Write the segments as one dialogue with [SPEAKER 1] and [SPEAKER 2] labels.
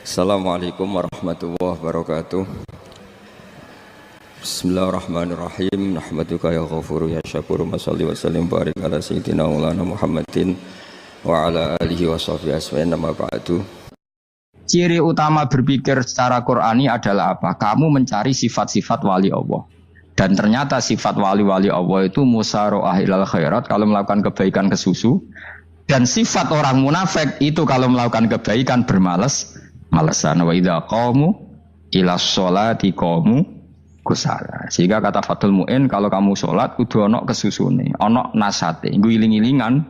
[SPEAKER 1] Assalamualaikum warahmatullahi wabarakatuh. Bismillahirrahmanirrahim. Nahmaduka ya ghafuru ya syakuru. Mashalli wa sallim barik ala sayyidina maulana Muhammadin wa ala alihi wa sahbihi asma'in nama ba'du.
[SPEAKER 2] Ciri utama berpikir secara Qur'ani adalah apa? Kamu mencari sifat-sifat wali Allah. Dan ternyata sifat wali-wali Allah itu musara'ah ilal khairat, kalau melakukan kebaikan kesusu. Dan sifat orang munafik itu kalau melakukan kebaikan bermalas-malasan. Wa idza qamu ila sholati qamu kusala. Sehingga kata Fathul Mu'in, kalau kamu sholat kudu ana kesusune, ana nasate, iling-ilingan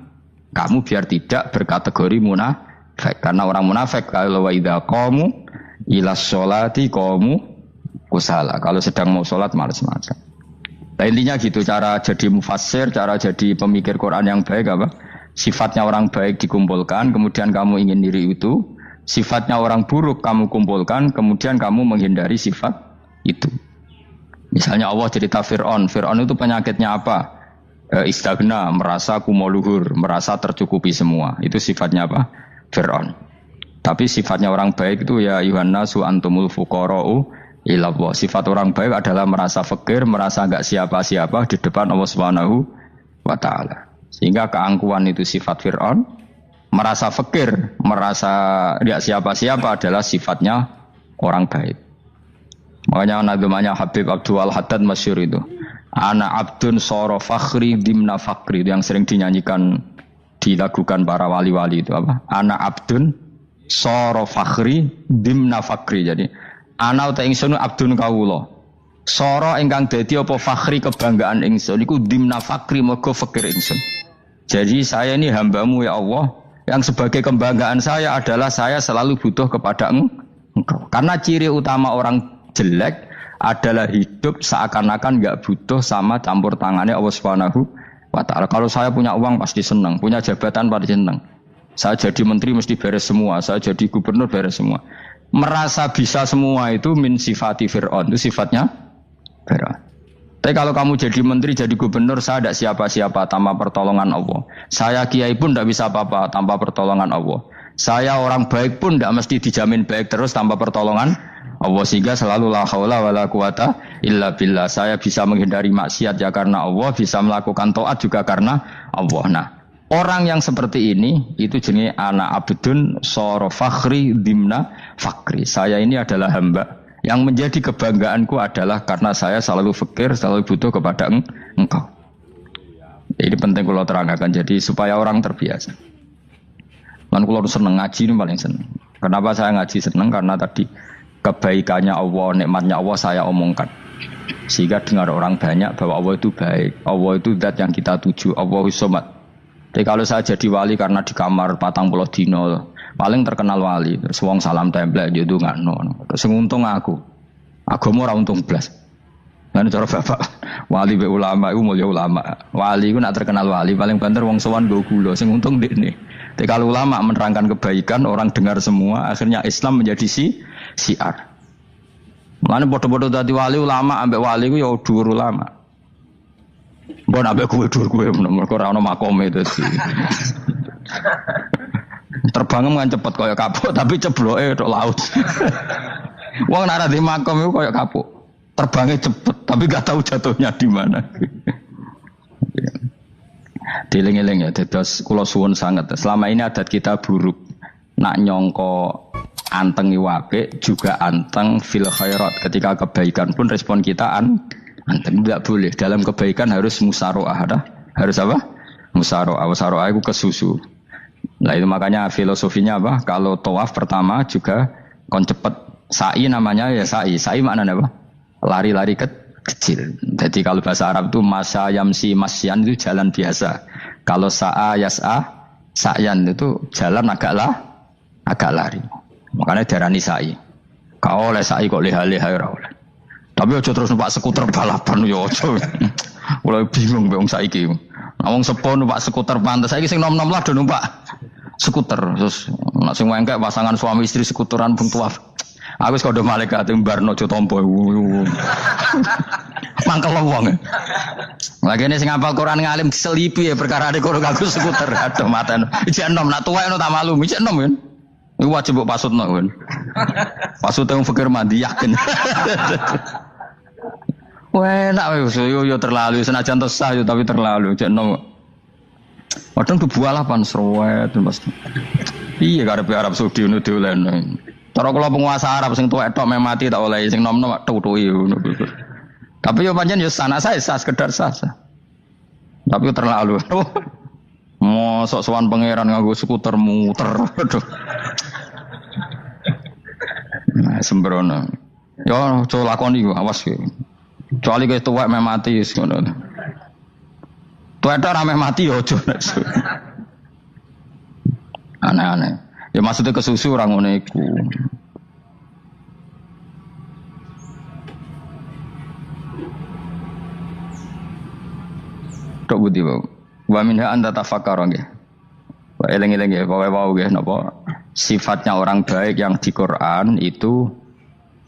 [SPEAKER 2] kamu biar tidak berkategori munafik. Karena orang munafik kalau wa idza qamu ila sholati qamu kusala. Kalau sedang mau sholat malas-malasan. Nah, intinya gitu, cara jadi mufassir, cara jadi pemikir Quran yang baik apa? Sifatnya orang baik dikumpulkan, kemudian kamu ingin diri itu. Sifatnya orang buruk kamu kumpulkan, kemudian kamu menghindari sifat itu. Misalnya Allah cerita Fir'aun. Fir'aun itu penyakitnya apa? Istagna, merasa kumoluhur, merasa tercukupi semua. Itu sifatnya apa? Fir'aun. Tapi sifatnya orang baik itu ya Yuhannasu antumul fuqara'u ilallah. Sifat orang baik adalah merasa fakir, merasa enggak siapa-siapa di depan Allah Subhanahu wa ta'ala. Sehingga keangkuhan itu sifat Fir'aun, merasa fakir, merasa tidak siapa-siapa adalah sifatnya orang baik. Makanya nadumanya Habib Abdul Haddad masyhur itu. Ana abdun soro fakhri dimna fakri, itu yang sering dinyanyikan, dilakukan para wali-wali itu apa? Ana abdun soro fakhri dimna fakri. Jadi ana uta ingsun abdun kawula. Soro ingkang dadi apa fakhri kebanggaan ingsun iku dimna fakri mergo fakir ingsun. Jadi saya ini hambamu ya Allah, yang sebagai kebanggaan saya adalah saya selalu butuh kepada engkau. Karena ciri utama orang jelek adalah hidup seakan-akan enggak butuh sama campur tangannya Allah Subhanahu wa ta'ala. Kalau saya punya uang pasti senang, punya jabatan pasti senang. Saya jadi menteri mesti beres semua, saya jadi gubernur beres semua. Merasa bisa semua itu min sifati Fir'aun, itu sifatnya Fir'aun. Tapi kalau kamu jadi menteri, jadi gubernur, saya tidak siapa-siapa tanpa pertolongan Allah. Saya kiai pun tidak bisa apa-apa tanpa pertolongan Allah. Saya orang baik pun tidak mesti dijamin baik terus tanpa pertolongan Allah. Sehingga selalu la haula wa la quwata illa billah. Saya bisa menghindari maksiat ya karena Allah, bisa melakukan taat juga karena Allah. Nah, orang yang seperti ini, itu jenis ana abdun soro fakhri dimna fakri. Saya ini adalah hamba. Yang menjadi kebanggaanku adalah karena saya selalu fakir, selalu butuh kepada engkau. Ini penting kalau terangkan, jadi supaya orang terbiasa. Dan kalau seneng ngaji ini paling seneng. Kenapa saya ngaji seneng? Karena tadi kebaikannya Allah, nikmatnya Allah saya omongkan. Sehingga dengar orang banyak bahwa Allah itu baik. Allah itu zat yang kita tuju. Allahus Somad. Jadi kalau saya jadi wali karena di kamar 40 dino, paling terkenal wali, terus wong salam template yo ndongakno. Terus untung aku mau ora untung blas. Lan cara bapak wali be ulama iku mulya ulama. Wali iku nak terkenal wali paling banter wong sowan nggo gula, sing untung ndekne. Tapi kalau ulama menerangkan kebaikan, orang dengar semua, akhirnya Islam menjadi siar. Mulane padha-padha dadi wali, ulama ambek wali iku ya dhuwur ulama. Mbok ambek dhuwur kowe mergo ora ono makome itu sih. Terbang kan cepet kaya kapuk tapi cebloke tok laut. Wong nek ora di makom iku kaya kapuk. Terbangnya cepet tapi gak tahu jatuhnya di mana. Dieling-eling ya, dados kula suwun sanget. Selama ini adat kita buruk. Nak nyongko anteng apik juga anteng fil khairat. Ketika kebaikan pun respon kita anteng, tidak boleh. Dalam kebaikan harus musyaroah. Harus apa? Musyaroah. Musyaroah itu kesusu. Nah itu makanya filosofinya apa? Kalau tawaf pertama juga kon cepet sa'i namanya ya sa'i. Sa'i maknanya apa? Lari-lari kecil. Jadi kalau bahasa Arab itu masa yamsi masyan itu jalan biasa. Kalau sa'a yas'a sa'yan itu jalan agak lari. Makanya darani sa'i. Kau oleh sa'i kok leha-leha ora oleh. Tapi aja terus numpak skuter balapan yo aja. Mulai bingung wong saiki. Wong sepo numpak skuter pantes saiki sing nom-nom lah do numpak skuter. Terus nek sing wengkek pasangan suami istri skuteran pun tuaf. Aku wis kodho malaikat mbarno aja tampa. Mangkel wong. Lagi ini sing hafal Quran ngalim diselipi ya perkara ade kono aku skuter. Aduh maten. Ijek enom nak tuwek ono tak malu, ijek enom kan. Iku wajib mbok pasutno kan. Pasut yang fikir mandi yakin. Wah, enak yo terlalu senajan sah yo tapi terlalu jekno. Padahal kebualah pan serwet Mas. Iya karepe Arab Saudi ngono diolehno. Cara kula penguasa Arab sing tuwek tok mati tak oleh sing nom-nom tutuki ngono. Tapi yo pancen yo sanak saya sah sekedar sah. Tapi terlalu. Mosok sowan pangeran nganggo skuter muter. Aduh. Nah, sembrono. Yo coba lakoni ku awas ku. Kecuali kowe tuwek mati wis ngono. Tuwek ora mati yo aja. Aneh-aneh. Ya maksudnya kesusu orang ngono iku. Tok budi wae. Wa minha anta tafakkara nggih. Wa eling-eling nggih, pokoke wau nggih napa sifatnya orang baik yang di Quran itu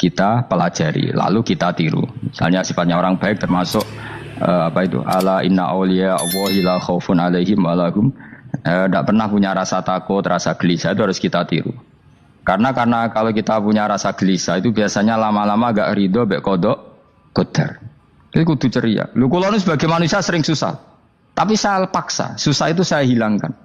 [SPEAKER 2] kita pelajari, lalu kita tiru. Misalnya sifatnya orang baik termasuk apa itu? Ala inna auliya Allahi la khaufun alaihim wa lahum tidak pernah punya rasa takut, rasa gelisah, itu harus kita tiru. Karena kalau kita punya rasa gelisah itu biasanya lama-lama agak ridho, bek kodok, kodar. Itu kudu ceria. Lu kalau sebagai manusia sering susah. Tapi saya paksa, susah itu saya hilangkan.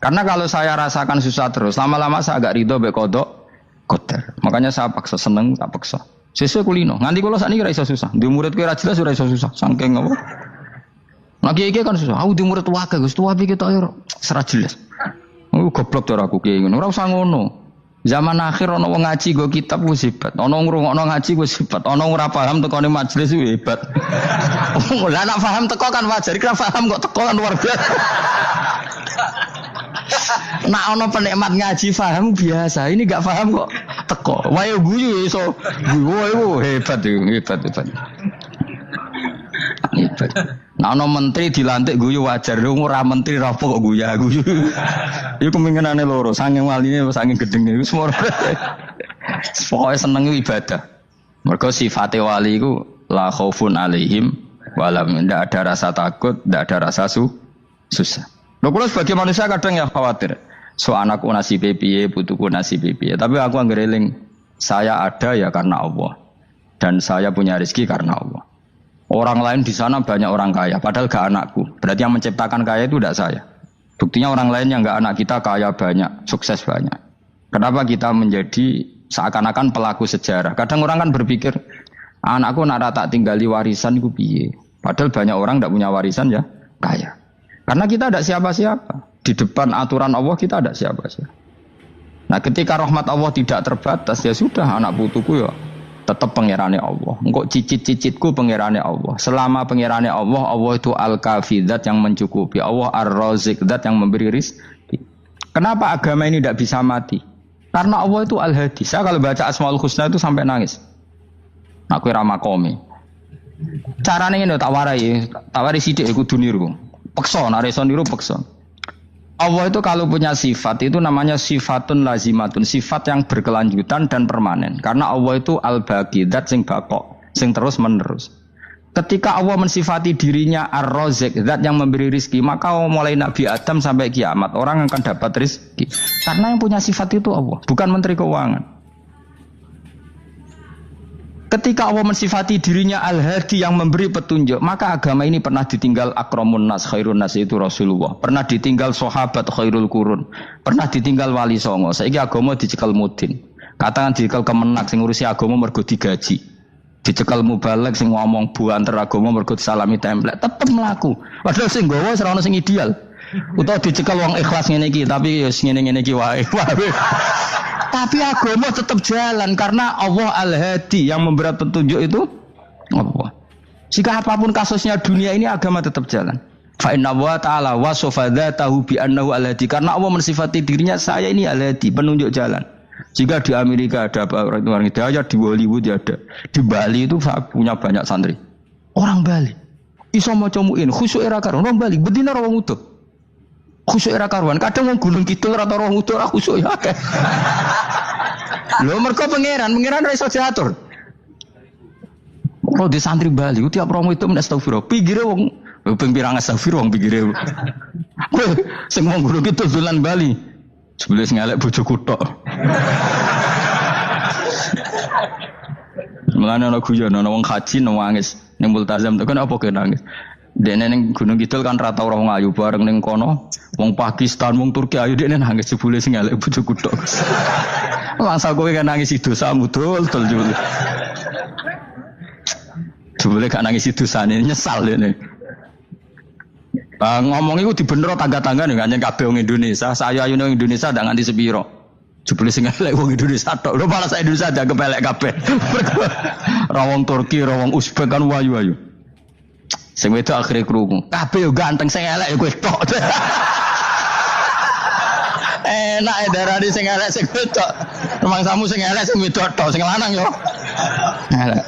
[SPEAKER 2] Karena kalau saya rasakan susah terus, lama-lama saya agak ridho bekodok, kotor. Makanya saya paksa, seneng tak paksa. Sesuai kulino. Nganti kalau saat ini kira iso susah. Di murid kira jelas sudah iso susah. Sangking apa? Lagi kan susah. Aku di murid wakai, gus tua pikir tak ayo serat jelas. Goblok cara aku kayak gini. Orang sangono. Zaman akhir ono wong ngaji go kitab wis hebat. Ono ngrungokno ngaji wis hebat. Ono ora paham tekone majelis wis hebat. Lah nek paham teko kan wajar, kira paham kok teko kan luar biasa. Nak ono penikmat ngaji paham biasa. Ini enggak paham kok teko. Wae guyu iso. Guyu hebat. Nah, ono menteri dilantik guyu wajar, ora menteri rapo kok guyu. Iku kemungkinane loro, saking waline saking gedenge iku semua. Pokoke seneng ibadah. Mergo sifate wali iku la khaufun alaihim walam, ndak ada rasa takut, ndak ada rasa susah. Lho kula sebagai manusia kadang ya khawatir. So anakku nasibe piye, putuku nasibe piye. Tapi aku anggere eling, saya ada ya karena Allah. Dan saya punya rezeki karena Allah. Orang lain di sana banyak orang kaya, padahal gak anakku. Berarti yang menciptakan kaya itu tidak saya. Buktinya orang lain yang gak anak kita kaya banyak, sukses banyak. Kenapa kita menjadi seakan-akan pelaku sejarah? Kadang orang kan berpikir, anakku nak tak tinggali warisan itu piye. Padahal banyak orang tidak punya warisan ya kaya. Karena kita tidak siapa-siapa. Di depan aturan Allah kita tidak siapa-siapa. Nah ketika rahmat Allah tidak terbatas, ya sudah anak putuku ya tetap pangerane Allah. Engkau cicit-cicitku pangerane Allah. Selama pangerane Allah, Allah itu al-kafi, zat yang mencukupi. Allah ar-razik, zat yang memberi rizki. Kenapa agama ini tidak bisa mati? Karena Allah itu al-hadi. Saya kalau baca Asmaul Husna itu sampai nangis. Aku ramakomi. Caranya ini tak warai sidik kudu niru. Peksa, nareson niru peksa. Allah itu kalau punya sifat itu namanya sifatun lazimatun, sifat yang berkelanjutan dan permanen. Karena Allah itu al-baqi, zat sing bakok, sing terus menerus. Ketika Allah mensifati dirinya ar-razik, zat yang memberi rizki, maka mulai Nabi Adam sampai kiamat orang akan dapat rizki. Karena yang punya sifat itu Allah, bukan menteri keuangan. Ketika Allah mensifati dirinya al-hadi yang memberi petunjuk, maka agama ini pernah ditinggal akramun nas, khairun nas itu Rasulullah. Pernah ditinggal sahabat khairul qurun. Pernah ditinggal wali songo. Saiki agama dicekel mudin. Katakan dicekel kemenak sing ngurusi agama mergo digaji. Dicekel mubalek sing ngomong buanter agama mergo disalami template. Tetep mlaku. Padahal sing nggawa ora ono sing ideal. Utawa dicekel wong ikhlas ngene iki, tapi ya ngene-ngene iki wae. Tapi agama tetap jalan karena Allah al-hadi yang memberi petunjuk itu Allah. Jika apapun kasusnya dunia ini agama tetap jalan. Fa inna wa ta'ala wasafa dzatahu bi annahu al-hadi, karena Allah mensifati dirinya saya ini al-hadi, penunjuk jalan. Jika di Amerika ada orang hidayah, di Hollywood ada, di Bali itu punya banyak santri. Orang Bali iso maca muin khusyuk era karo orang Bali bedina ora wong utuh. Khusyuk era karuan, kadang wong Gunung Kidul rata roh utuh ora khusyuk ya akeh. Lho mergo pangeran ora iso diatur. Kalau di santri Bali tiap romo itu astagfirullah, pinggire wong ping pirang astagfirullah wong pinggire. Sing wong Gunung Kidul dolan Bali. Jebule sing elek bojoku tok. Mulane ana guyon ana wong haji nangis ning multazam to kan apa ke nangis. Dene ning Gunung Kidul kan rata ora wong ayu bareng ning kono wong Pakistan wong Turki ayu dene nangis jebule sing elek bojoku tok. Langsung kowe kan nangis dosamu dul jebule. Jebule gak nangis dosane nyesal dene. Ngomong iku dibenero tangga-tangga nih kan kabeh wong Indonesia, saya ayu nang Indonesia ndak nganti sepiro. Jebule sing elek wong Indonesia tok. Lho malah sak Indonesia dianggap elek kabeh. Ra wong Turki, ra wong Uzbek kan ayu-ayu. Sing wedok akhire krungu. Kabeh yo ganteng sing elek kowe tok. Enak darani sing elek sing wedok. Rumangsamu sing elek sing wedok tok, sing lanang yo. Elek.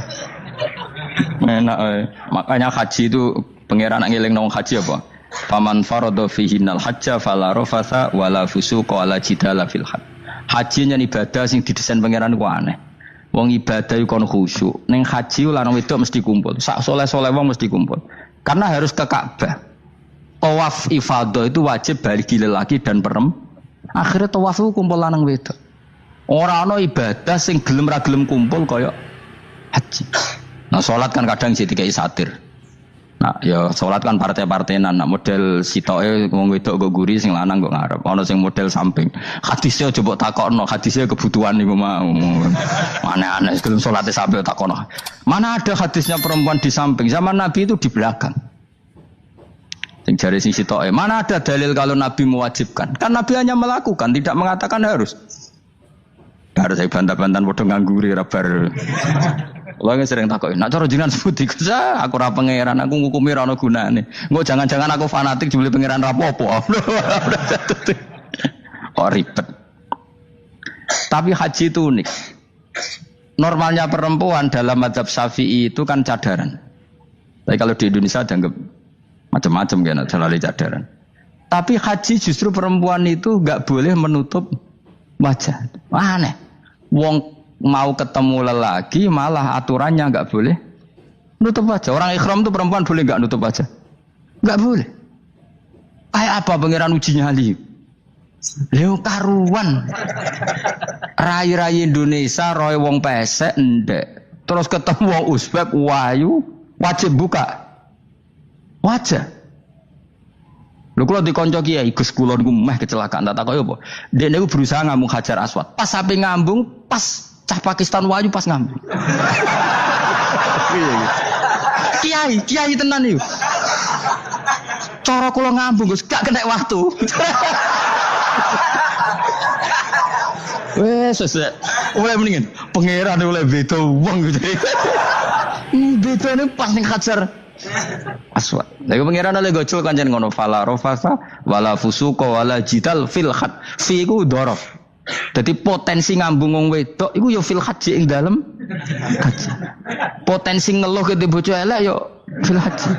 [SPEAKER 2] Enak makanya haji itu pangeran ngeling nang haji apa? Faman farada fihinal hajja fala rafatha wala fusuqa wala jidala fil hajj. Haji nyen ibadah sing didesain pangeran ku aneh. Wong ibadah iku kon khusyuk. Ning haji lanang wedok mesti kumpul. Sak soleh-soleh wong mesti kumpul. Karena harus ke Ka'bah. Tawaf ifadah itu wajib bagi lelaki dan perempuan. Akhirnya tawaf itu kumpul lanang wedok. Ora ana ibadah sing gelem ra gelem kumpul kaya haji. Nah salat kan kadang sih dikai satir. Nah, ya salat kan partai-partainan. Nah, model sitoke wong wedok kok guri sing lanang kok ngarep. Ana sing model samping. Hadise aja mbok takokno, hadise kebutuhan niku mau. Aneh-aneh sebelum salate sampai takokno. Mana ada hadisnya perempuan di samping? Zaman Nabi itu di belakang. Sing jare sing sitoke, mana ada dalil kalau Nabi mewajibkan? Kan Nabi hanya melakukan, tidak mengatakan harus. Harus saya bantah-bantahan padha ngangguri ra bar. Kula sering takoki, nek cara jenengan sebut iku aku ora pangeran, aku ngukumi ora ana gunane. Engko jangan-jangan aku fanatik jebule pangeran ra apa-apa. Oh ribet. Tapi haji itu unik. Normalnya perempuan dalam mazhab Syafi'i itu kan cadaran. Tapi kalau di Indonesia dianggap macam-macam kan, selalu cadaran. Tapi haji justru perempuan itu enggak boleh menutup wajah. Aneh. Wong mau ketemu lelaki malah aturannya enggak boleh nutup wajah. Orang ikhram itu perempuan boleh enggak nutup wajah? Enggak boleh. Kayak apa pangeran uji nyali? Leo karuan. Rai-rai Indonesia roy wong pesek ndek. Terus ketemu wong Uzbek wayu wajib buka wajah. Lho kula dikonco kiai Gus kula niku meh kecelakaan tak takoki apa. Dene niku berusaha ngambung Hajar Aswad. Pas sampe ngambung pas cah Pakistan wayu pas ngambung. Kiai tenan iki. Cara kula ngambung Gus gak kena waktu. Wes oleh mendingan pangeran oleh beda wong gitu. Bedane pas ning Hajar Aswad. Lha pangeran oleh gojol kancen ngono fala rafasa wala fusuqa wala jidal fil had. Fi iku dhorof. Jadi potensi ngambung wong wedok iku ya fil haji ing dalem haji. Potensi ngeluh ke bojo elek ya fil haji.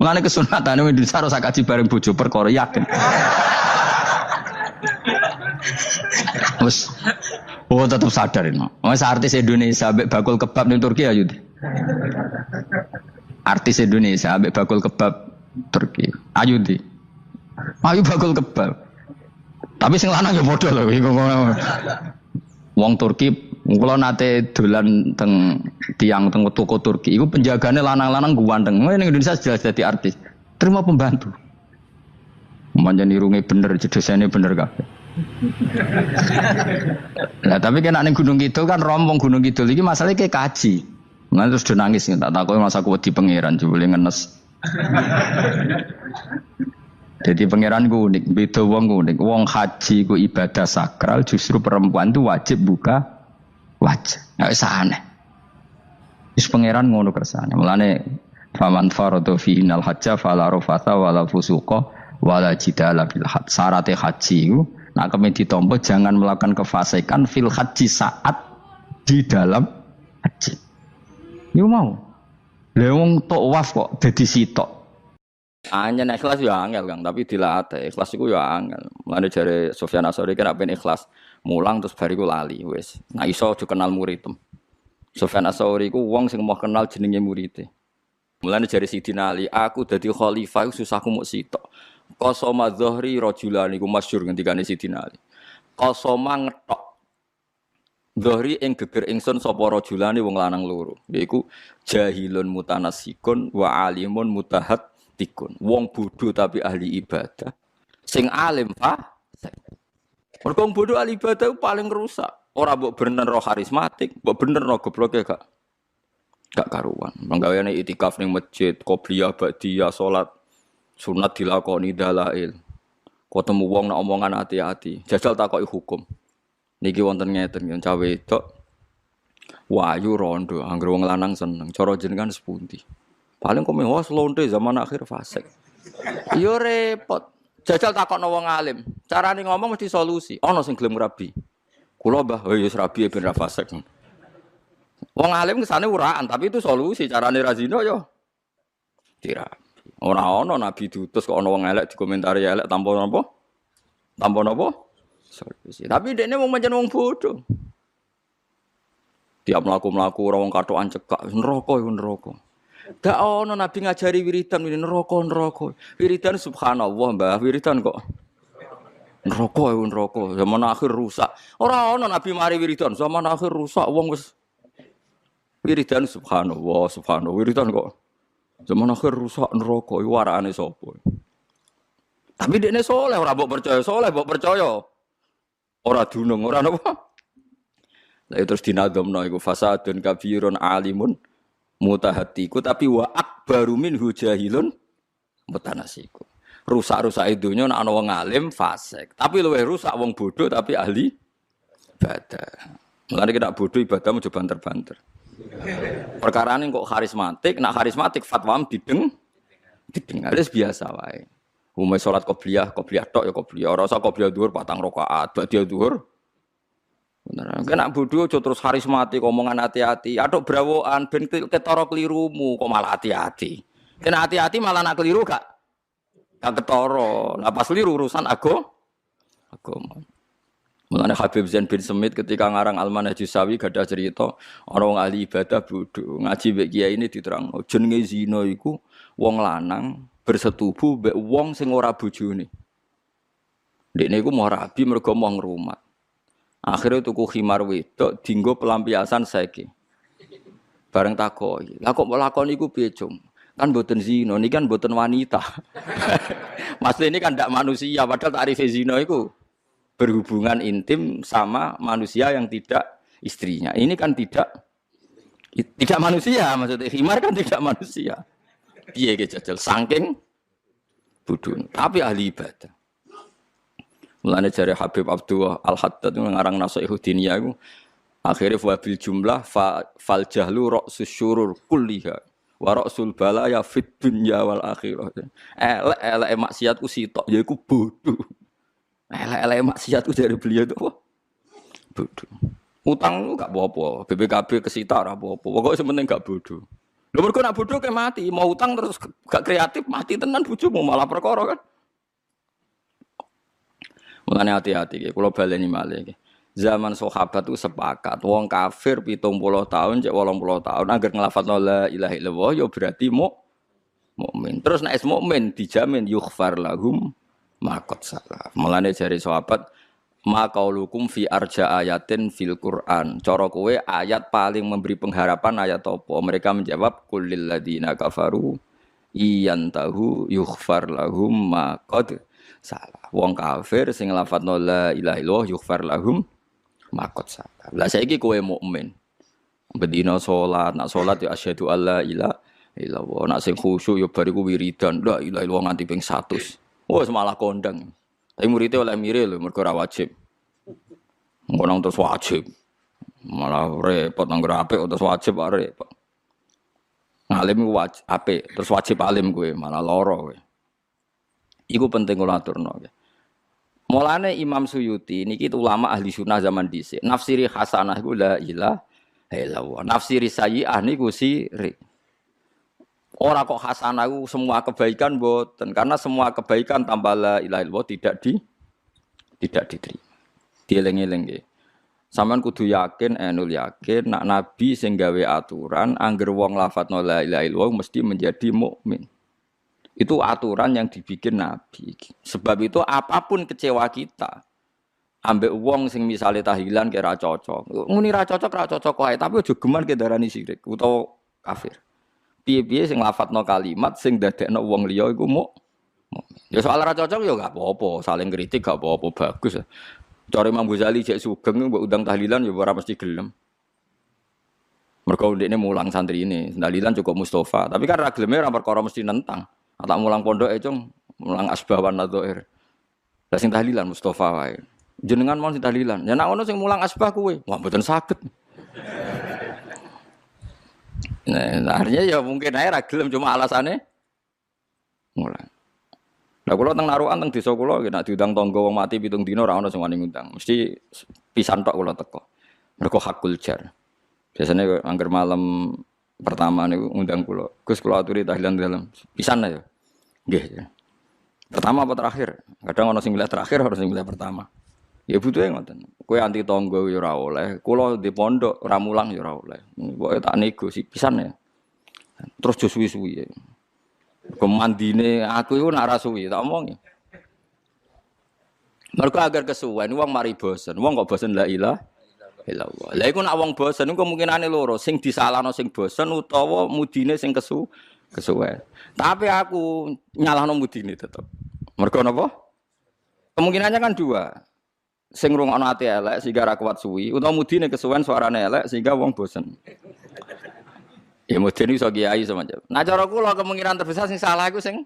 [SPEAKER 2] Mulane kesunatane wong Indonesia harus kaji bareng bojo perkara yakin. Wes tetap sadar ini. Wes artis Indonesia ambek bakul kebab ning Turki ayo. Artis Indonesia ambek bakul kebab Turki. Ayo di. Ayo bakul kebab. Tapi sing lanang ya padha lho iku ngono. Wong Turki kula nate dolan teng tiang teng toko Turki iku penjagane lanang-lanang guwandeng. Ning Indonesia jelas dadi artis. Terima pembantu. Manjan irunge bener, jedosane bener kabeh. Lah tapi kena ning Gunung Kidul kan rombong Gunung Kidul iki masalahe kayak kaji. Mulane terus do nangis tak takoki masa aku wedi pangeran jebule ngenes. Jadi pangeran ku unik, beda wong ku unik. Wong haji ku ibadah sakral, justru perempuan itu wajib buka wajah. Nggak usah aneh. Terus pangeran ngono kersane. Mulane faman faradu fi innal hajja fala rafatha wala fusuqa wala jidala fil hajj. Syarat haji ku nak kemen ditampa jangan melakukan kefasikan fil haji saat di dalam haji. Yo mau. Lha wong tawaf kok dadi sitok. Hanya ikhlas ya angel Kang, tapi dilatih. Ikhlas iku ya angel. Mulane jare Sufyan Ats-Tsauri kan apen ikhlas mulang terus bariku lali wis. Nah iso aja kenal muridem. Sufyan Ats-Tsauri iku wong sing mau kenal jenenge muride. Mulane jare Sidina Ali, aku dadi khalifah susahku muk sitok. Qasama dzahri rajulan iku masyhur ngendikane Sidina Ali.
[SPEAKER 1] qasama ngetok Dhahri ing geger ingsun sapa rajulane wong lanang loro. Yaiku jahilun mutanasikun wa alimun mutahattikun. Wong bodho tapi ahli ibadah. Sing alim fasik. Mergo wong bodho ahli ibadah paling rusak. Ora mbok bener roh karismatik, mbok bener roh gobloke gak karuan. Manggaweane itikaf ning masjid, qobliyah, ba'diyah, salat sunat dilakoni dalail. Ketemu wong nak omongan hati-hati, jajal takoki hukum. Niki wonten ngeten cawe wedok wayu rondo anggere wong lanang seneng cara jenengan sepundi. Paling kok mewah lonte zaman akhir fasik. Yo repot. Jajal takokno wong alim. Carane ngomong mesti solusi. Ana sing gelem rabi. Kula Mbah, oh ya rabi ben ra fasik. Wong alim kesane uraan, tapi itu solusi carane ra zina yo. Dirabi. Ora ana nabi diutus kok ana wong elek dikomentari elek tanpa napa? Tanpa napa? Solusi. Tapi dekne wong pancen wong bodoh. Tiap mlaku-mlaku ora wong katokan cekak, neraka iku neraka. Gak ono nabi ngajari wiridan ini neraka. Wiridan subhanallah, Mbah, wiridan kok neraka iku neraka. Zaman akhir rusak. Ora ono nabi mari wiridan, zaman akhir rusak wong wis wiridan subhanallah, wiridan kok zaman akhir rusak neraka iku warane sapa. Tapi dekne saleh ora mbok percaya, saleh mbok percaya. Ora dunung, ora napa. Lah terus dinadhamno iku fasadun kabirun alimun mutahatiku tapi wa akbaru minhu jahilun mutanasiku. Rusak-rusak donya nek ana wong alim fasik, tapi luwih rusak wong bodoh tapi ahli ibadah. Mulane nek bodoh ibadah mau banter-banter. Perkarane kok karismatik, nak karismatik fatwa dideng wis biasa wae. Umum salat qobliyah tok ya qobliyah. Ora usah qobliyah dhuwur 4 rakaat, ba'diyah dhuwur. Bener. Kena bodoh aja terus karismatik omongan hati-hati. Atok brawokan ben ketara klirumu kok malah hati-hati. Kena hati-hati malah nak keliru gak ketara. Lah pas keliru urusan agama. Mulane Habib Zain bin Semit ketika ngarang Al-Manhajus Sawi gadah cerita orang ahli ibadah bodoh ngaji mbek kiai ini diterangno jenenge zina iku wong lanang bersetubuh mbek wong sing ora bojone. Dekne iku mau rabi mergo mau ngrumat. Akhire tuku khimar wedok dienggo pelampiasan saiki. Bareng takoki, "Lah kok lakon iku piye, Cung? Kan mboten zina, niki kan mboten wanita." Mas ini kan ndak manusia, padahal takrif zina iku berhubungan intim sama manusia yang tidak istrinya. Ini kan tidak manusia, maksudnya khimar kan tidak manusia. Piye ge jajal saking bodoh, tapi ahli ibadah. Mulane jare Habib Abdullah Al-Haddad ngarang Nasihatul Diniyah iku akhire wabil jumlah fal jahlu ra'sus syurur kulliha wa ra'sul balaya fid dunya wal akhirah. Elek maksiatku sitok yaiku bodoh. Elek maksiatku dari beliau itu apa? Bodoh. Utang gak apa-apa, BPKB kesita ora apa-apa. Pokoke sementing gak bodoh. Lha mergo nak bodoh kayak mati, mau utang terus gak kreatif mati tenan bojomu malah perkara kan. Mulane hati-hati iki, kula baleni malih iki. Zaman sahabat itu sepakat, wong kafir 70 tahun cek 80 tahun agar nglafadzna la ilaha illallah ya berarti mukmin. Terus nek mukmin dijamin yughfar lahum makot salah. Mulane jari sahabat maqaulukum fi arja ayatin fil Quran. Cara kowe ayat paling memberi pengharapan ayat apa? Mereka menjawab kullil ladina kafaru iyantahu yughfar lahum maqad salah. Wong kafir sing lafadzna la ilaha illallah yughfar lahum maqad salah. Lah saiki kowe mukmin. Bedina salat, nak salat ya asyhadu alla ilaha illallah. Nak sing khusyuk ya bariku wiridan la ilaha illallah nganti ping 100. Oh, semalah kondang. Tapi muridnya oleh mirip lho, mergo ora wajib. Ngono terus wajib. Malah repot nang apik terus wajib repot. Ngalim wajib apik, terus wajib alim kowe, malah lara kowe. Iku penting kula aturno. Mulane Imam Suyuti niki ulama ahli sunnah zaman dhisik. Nafsiri hasanah iku la ilaha illallah. Nafsiri sayyi'ah niku sirik. Ora kok hasanah itu semua kebaikan mboten, karena semua kebaikan tanpa la ilaha illallah tidak diterima. Dieling-eling nggih. Sampeyan kudu yakin, enul yakin nak nabi sing gawe aturan angger wong lafadzna la ilaha illallah mesti menjadi mukmin. Itu aturan yang dibikin nabi. Sebab itu apapun kecewa kita, ambek wong sing misale tahlilan kira cocok. Muni ra cocok wae, tapi aja geman ke darani syirik utawa kafir. Piye-piye sing lafadzno kalimat sing dadekno wong liya iku ya soal ra cocok ya gak apa-apa, saling kritik gak apa-apa, bagus. Cara Imam Ghazali jek sugeng mbok undang tahlilan ya ora mesti gelem. Mergo ndekne mulang santri ini, tahlilan cukup Mustafa, tapi kan ra geleme ora perkara mesti nentang. Tak mulang pondoke cung, mulang asbawan nadzair. Lah sing tahlilan Mustafa wae. Jenengan mau sing tahlilan. Ya nek ono sing mulang asbah kuwe, wah mboten saged. Nah, artinya ya mungkin ae ra gelem cuma alasane mulang. Lah kula teng narukan teng desa kula nek diundang tangga wong mati 7 dina ora ono sing wani ngundang. Mesti pisan tok kula teko. Mergo hakul jar. Biasane angger malam pertama niku ngundang kula. Gus kula aturi tahlilan dalam. Pisan ya. Nggih. Pertama apa terakhir? Kadang ono sing milih terakhir, ono sing milih pertama. Ya butuhe ngoten. Kowe anti tangga ya ora oleh. Kula di pondok ora mulang ya ora oleh. Pokoke tak nego sih pisan ya. Terus jo suwi-suwi. Kemandine aku iku nak ra suwi tak omongi. Mergo agar kesuwen wong mari bosen. Wong kok bosen la ilaha illallah. Lah iku nak wong bosen iku kemungkinane loro, sing disalahno sing bosen utawa mudine sing kesuwen. Tapi aku nyalahno mudine tetep. Mergo napa? Kemungkinannya kan dua. Sing rungokno ati elek sehingga ra kuat suwi utawa mudine kesuwen suarane elek sehingga wong bosen. Ya mudine iso kiai semacam. Nah cara kula kemungkinan terbesar sing salah iku sing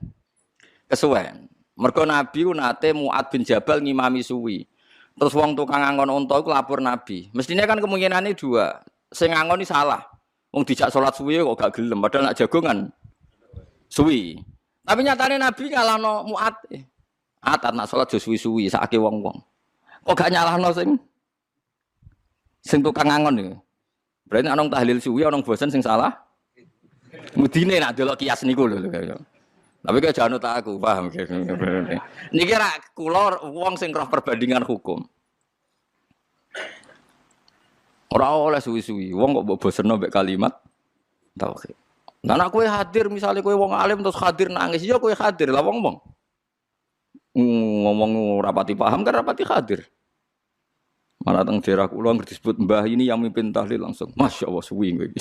[SPEAKER 1] kesuwen. Mergo Nabi ku nate Mu'ad bin Jabal ngimami suwi. Terus wong tukang angon unta iku lapor Nabi. Mestinya kan kemungkinane dua. Sing ngangoni salah. Wong dijak salat suwi kok gak gelem padahal nak jagongan suwi. Tapi nyatane Nabi ngalahno Mu'ad. Atat nak salat jo suwi-suwi sakake wong-wong. Kok gak nyalahno sing tukang ngangon iki. Berarti ana tahlil suwi ana bosen sing salah. Mudine nak delok kias niku lho. Tapi kok jangan tak aku paham. Niki ra kula wong sing roh perbandingan hukum. Ora oleh suwi-suwi. Wong kok mbok bosenno mbek kalimat tauhid. Lah nek kowe hadir misale kowe wong alim terus hadir nangis ya kowe hadir lah wong-wong. Ngomong rapati paham kan rapati hadir. Malah teng daerah kula ngerti disebut mbah ini yang mimpin tahlil langsung. Masya Allah suwi kowe iki.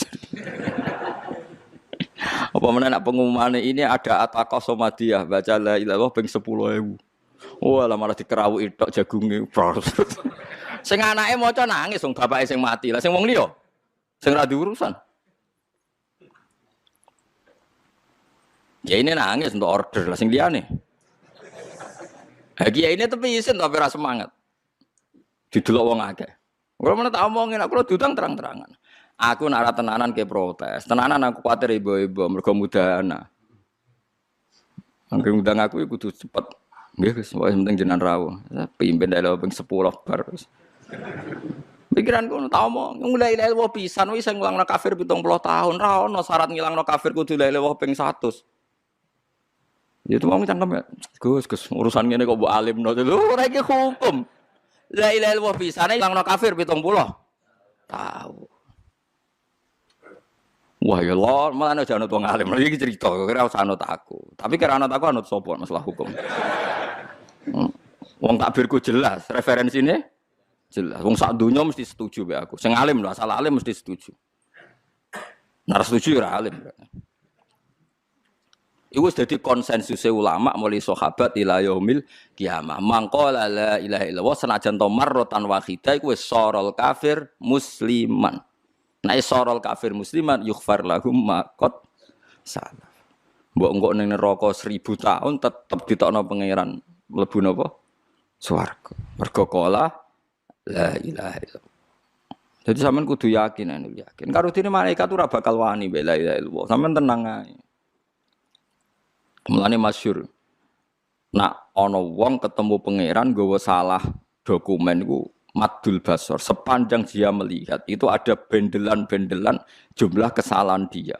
[SPEAKER 1] Apa meneh nek pengumumane ini ada ataqah somadiyah baca la ilaha illallah ping 10.000. Oh lah malah dikerawuki tok jagunge. Sing anake maca nangis wong bapake sing mati. Lah sing wong liya sing ra diurusan. Ya ini nangis untuk order lah sing liyane. Kiai ini tapi isin tapi ora semangat. Didelok wong akeh. Kalau mana tak omongin, aku lo diundang terang-terangan. Aku nak tenanan ke protes, tenanan aku khawatir ibu-ibu mergo mudahana. Angger undang aku kudu cepet. Nggih Gus, wae penting jenengan rawuh. Pimpin daerah ping 10 bar. Pikiranku tak omong, mulai ilaha pisan wis sing ngulangno kafir 70 tahun ra ono syarat ngilangno kafir kudu la ilaha ping 100. Ya itu mau cangkem ya. Gus, urusan ngene kok mbok alimno lho ora iki hukum. La ilaha illallah pisane langno kafir 70. Tahu. Wah ya Allah, malah aja anut wong alim. Iki cerita kira usah anut aku. Tapi kira anut aku anut sapa masalah hukum. Wong takbirku jelas, referensine jelas. Wong sak donya mesti setuju mbek aku. Sing alim lho, asal alim mesti setuju. Nek setuju ora alim. Iku wis dadi konsensus ulama mulai sahabat ila yaumil kiamah. Mangqala la ilaha illallah senajan to marratan wahidah iku wis sorol kafir musliman. Nek sorol kafir musliman yughfar lahum ma qad salaf. Mbok engko ning neraka 1000 tahun tetep ditokno pangeran mlebu napa? Swarga. Mergo kala la ilaha illallah. Jadi sampean kudu yakin yakin. Karo dene malaikat ora bakal wani la ilaha illallah. Sampean tenang ae. Mulane masyhur. Nak ana wong ketemu pangeran nggawa salah dokumen iku madul basor. Sepanjang dia melihat itu ada bendelan-bendelan jumlah kesalahan dia.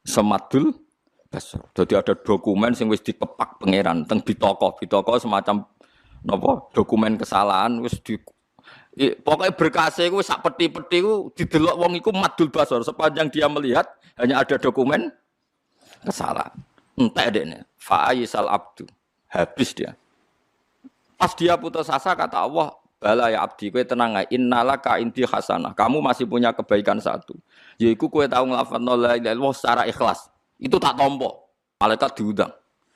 [SPEAKER 1] Semadul basor. Jadi ada dokumen sing wis dikepak pangeran teng bitaka semacam napa dokumen kesalahan wis di pokoknya berkase iku sak peti-peti iku didelok wong iku madul basor. Sepanjang dia melihat hanya ada dokumen kesalahan. Entek dekne fa'isal abdu habis dia pas dia putus asa kata Allah bala ya abdi kowe tenang ae innalaka inti hasanah. Kamu masih punya kebaikan satu. Yaiku kowe tau nglafadzno la ilaha illallah secara ikhlas. Itu tak tompo. Malaikat diundang.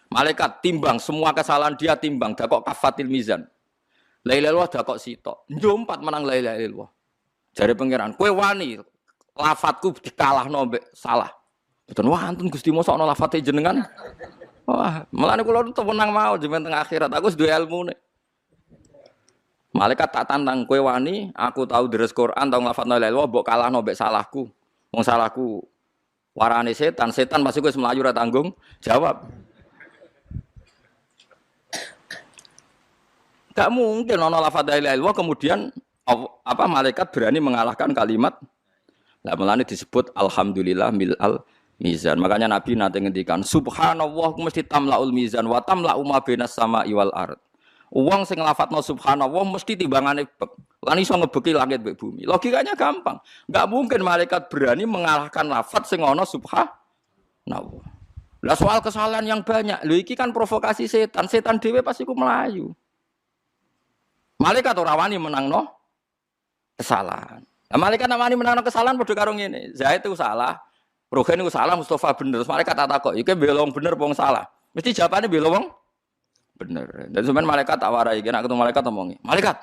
[SPEAKER 1] Malaikat timbang semua kesalahan dia timbang dakok kafatil mizan. La ilaha illallah dakok sitok. Njompat menang la ilaha illallah. Jare pangeran, kowe wani lafadzku dikalahno mbek salah. Betul wantun Gusti mosok ana lafate jenengan. Wah, mulane kula tenang mau jenengan teng akhirat aku wis duwe ilmune. Malaikat tak tantang kowe wani, aku tahu deres Quran, tahu nglafadzno la ilaha illallah, mbok kalahno mbek salahku. Wong salahku warane setan, setan pasti kowe mlayu ora tanggung jawab. Gak mungkin ana lafadz la ilaha illallah kemudian apa malaikat berani mengalahkan kalimat. Lah mulane disebut alhamdulillah mil'al mizan. Makanya Nabi nate ngendikan subhanallah mesti tamlaul mizan wa tamla'u ma bainas sama'i wal ard. Wong sing nglafadzno subhanallah mesti timbangane bek. Lan iso ngebeki langit mbek bumi. Logikanya gampang. Enggak mungkin malaikat berani mengalahkan lafadz sing ana subhanallah. Lah soal kesalahan yang banyak. Lho iki kan provokasi setan. Setan dhewe pasti ku melayu. Malaikat ora wani menangno kesalahan. Lah malaikat wani menangno kesalahan padha karo ngene. Zaid itu salah. Rogen itu salah, Mustafa bener. Terus malaikat tak takok, iki bela wong bener apa wong salah? Mesti jawabane bela wong bener. Dan sampean malaikat tak warai, nek ketemu malaikat omongi. Malaikat.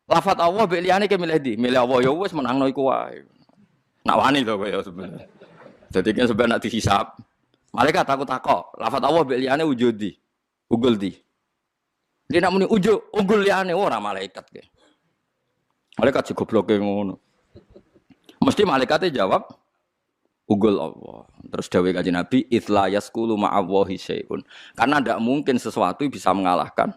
[SPEAKER 1] Lafat Allah mbek liyane ke milih ndi? Milih Allah ya wis menangno iku wae. Nak wani to kowe ya sebenarnya. Dadi kan sampean nak dihisab. Malaikat aku takok, lafat Allah mbek liyane wujudi. Ugul di. Dia nak muni ujuk, unggul liyane ora malaikat ke. Malaikat sing gobloke ngono. Mesti malaikate jawab Ugul Allah. Terus dawuh Kanjeng Nabi, "Itsla yaskulu ma'allahi syai'un." Karena tidak mungkin sesuatu bisa mengalahkan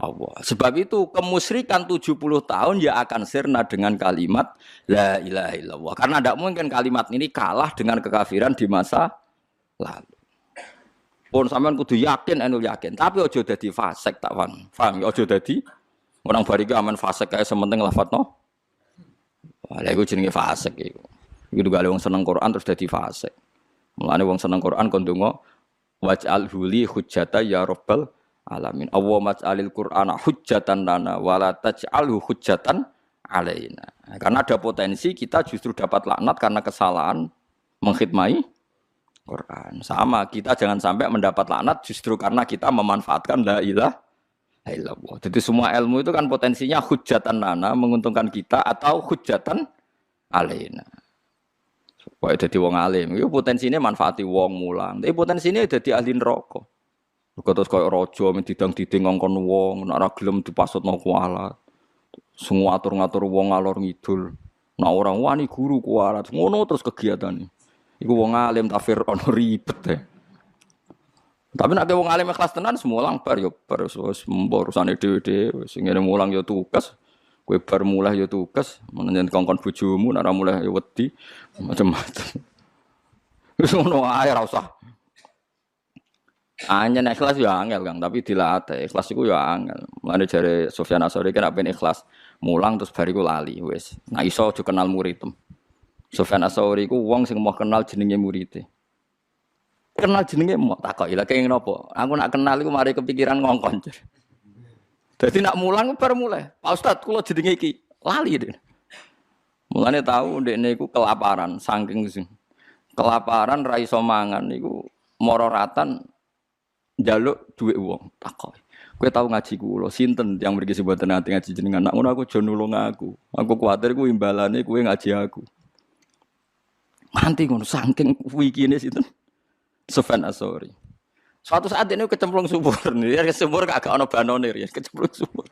[SPEAKER 1] Allah. Sebab itu kemusyrikan 70 tahun ya akan sirna dengan kalimat la ilaha illallah. Karena tidak mungkin kalimat ini kalah dengan kekafiran di masa lalu. Pun sampean kudu yakin anu yakin, tapi aja dadi fasik tak paham. Paham ya aja dadi orang bariki aman fasik kae sementing lafadzno. Wah, lha iku jenenge fasik iku. Iku gak ada wong seneng Quran terus dadi fasik. Mulane wong seneng Quran kon donga waj'al huli hujjata ya rabbal alamin. Allahumma ij'alil Qur'ana hujjatan lana wa la taj'alhu hujjatan alaina. Karena ada potensi kita justru dapat laknat karena kesalahan mengkhidmati Quran. Sama, kita jangan sampai mendapat laknat justru karena kita memanfaatkan la ilaha illallah. Jadi semua ilmu itu kan potensinya hujjatan lana menguntungkan kita atau hujjatan alaina. Supaya dadi wong alim, itu potensinya manfaati wong mulang. Tapi potensinya dadi ahli neraka. Terus kaya raja didang-diding ngongkon wong, nek ora gelem dipasutno kualat. Semua atur-ngatur wong ngalor ngidul. Nek orang wani guru kualat, ngono terus kegiatane. Iku wong alim tafsir ono ribet ya. Tapi nek wong alim ikhlas tenan semulang bar yo bar wis urusane dhewe-dhewe sing ngene mulang yo tugas. Kowe bar mulai ya tugas, menenjen kongkon bojomu nek ora mulai ya wedi macam-macam. Wis ngono ae ora usah. Anjen ikhlas ya angel Kang, tapi dilatih. Ikhlas iku ya angel. Mulane jare Sufyan Ats-Tsauri kan apen ikhlas mulang terus bariku lali wis. Nek iso aja kenal muridem. Sufyan Ats-Tsauri ku wong sing mau kenal jenenge muride. Kenal jenenge mau takoki lha kenging napa? Aku nak kenal iku mari kepikiran ngongkon. Jadi nak mulang bar mulai. Pak Ustaz, kula jenenge iki lali deh. Mulane tahu ndekne iku kelaparan, saking kelaparan ra iso mangan niku mororatan njaluk dhuwit wong. Takok. Kowe tau ngaji kula, sinten yang mriki sebutan ati ngaji jenengan? Nak ngono aku aja nulung aku. Aku kuwatir ku imbalane kowe ngaji aku. Manti ngono saking wikine sinten? Sufyan Ats-Tsauri. Suatu saat ini kecemplung sumur, nih sumur kagak ono banone ya kecemplung sumur.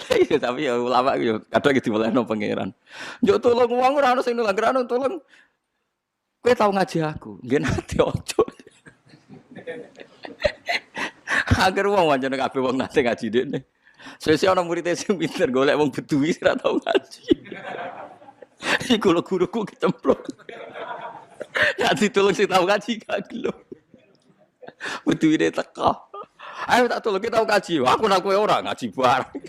[SPEAKER 1] Tapi ya ulama yo kadang iki diwelehno pangeran. Yo tolong wong ora ono sing nulung, ora ono tolong. Kowe tau ngaji aku, nggih nate ojo. Agar wong wancane kabeh wong nate ngaji dekne. Sesuk ana murid sing pinter golek wong beduwi ora tau ngaji. Iku lho guruku kecemplung. Ya ditolong sing tau ngaji gak gelem. Beduwine teko. Ayo tak tolong kita kaji. Aku nak kowe ora ngaji bareng.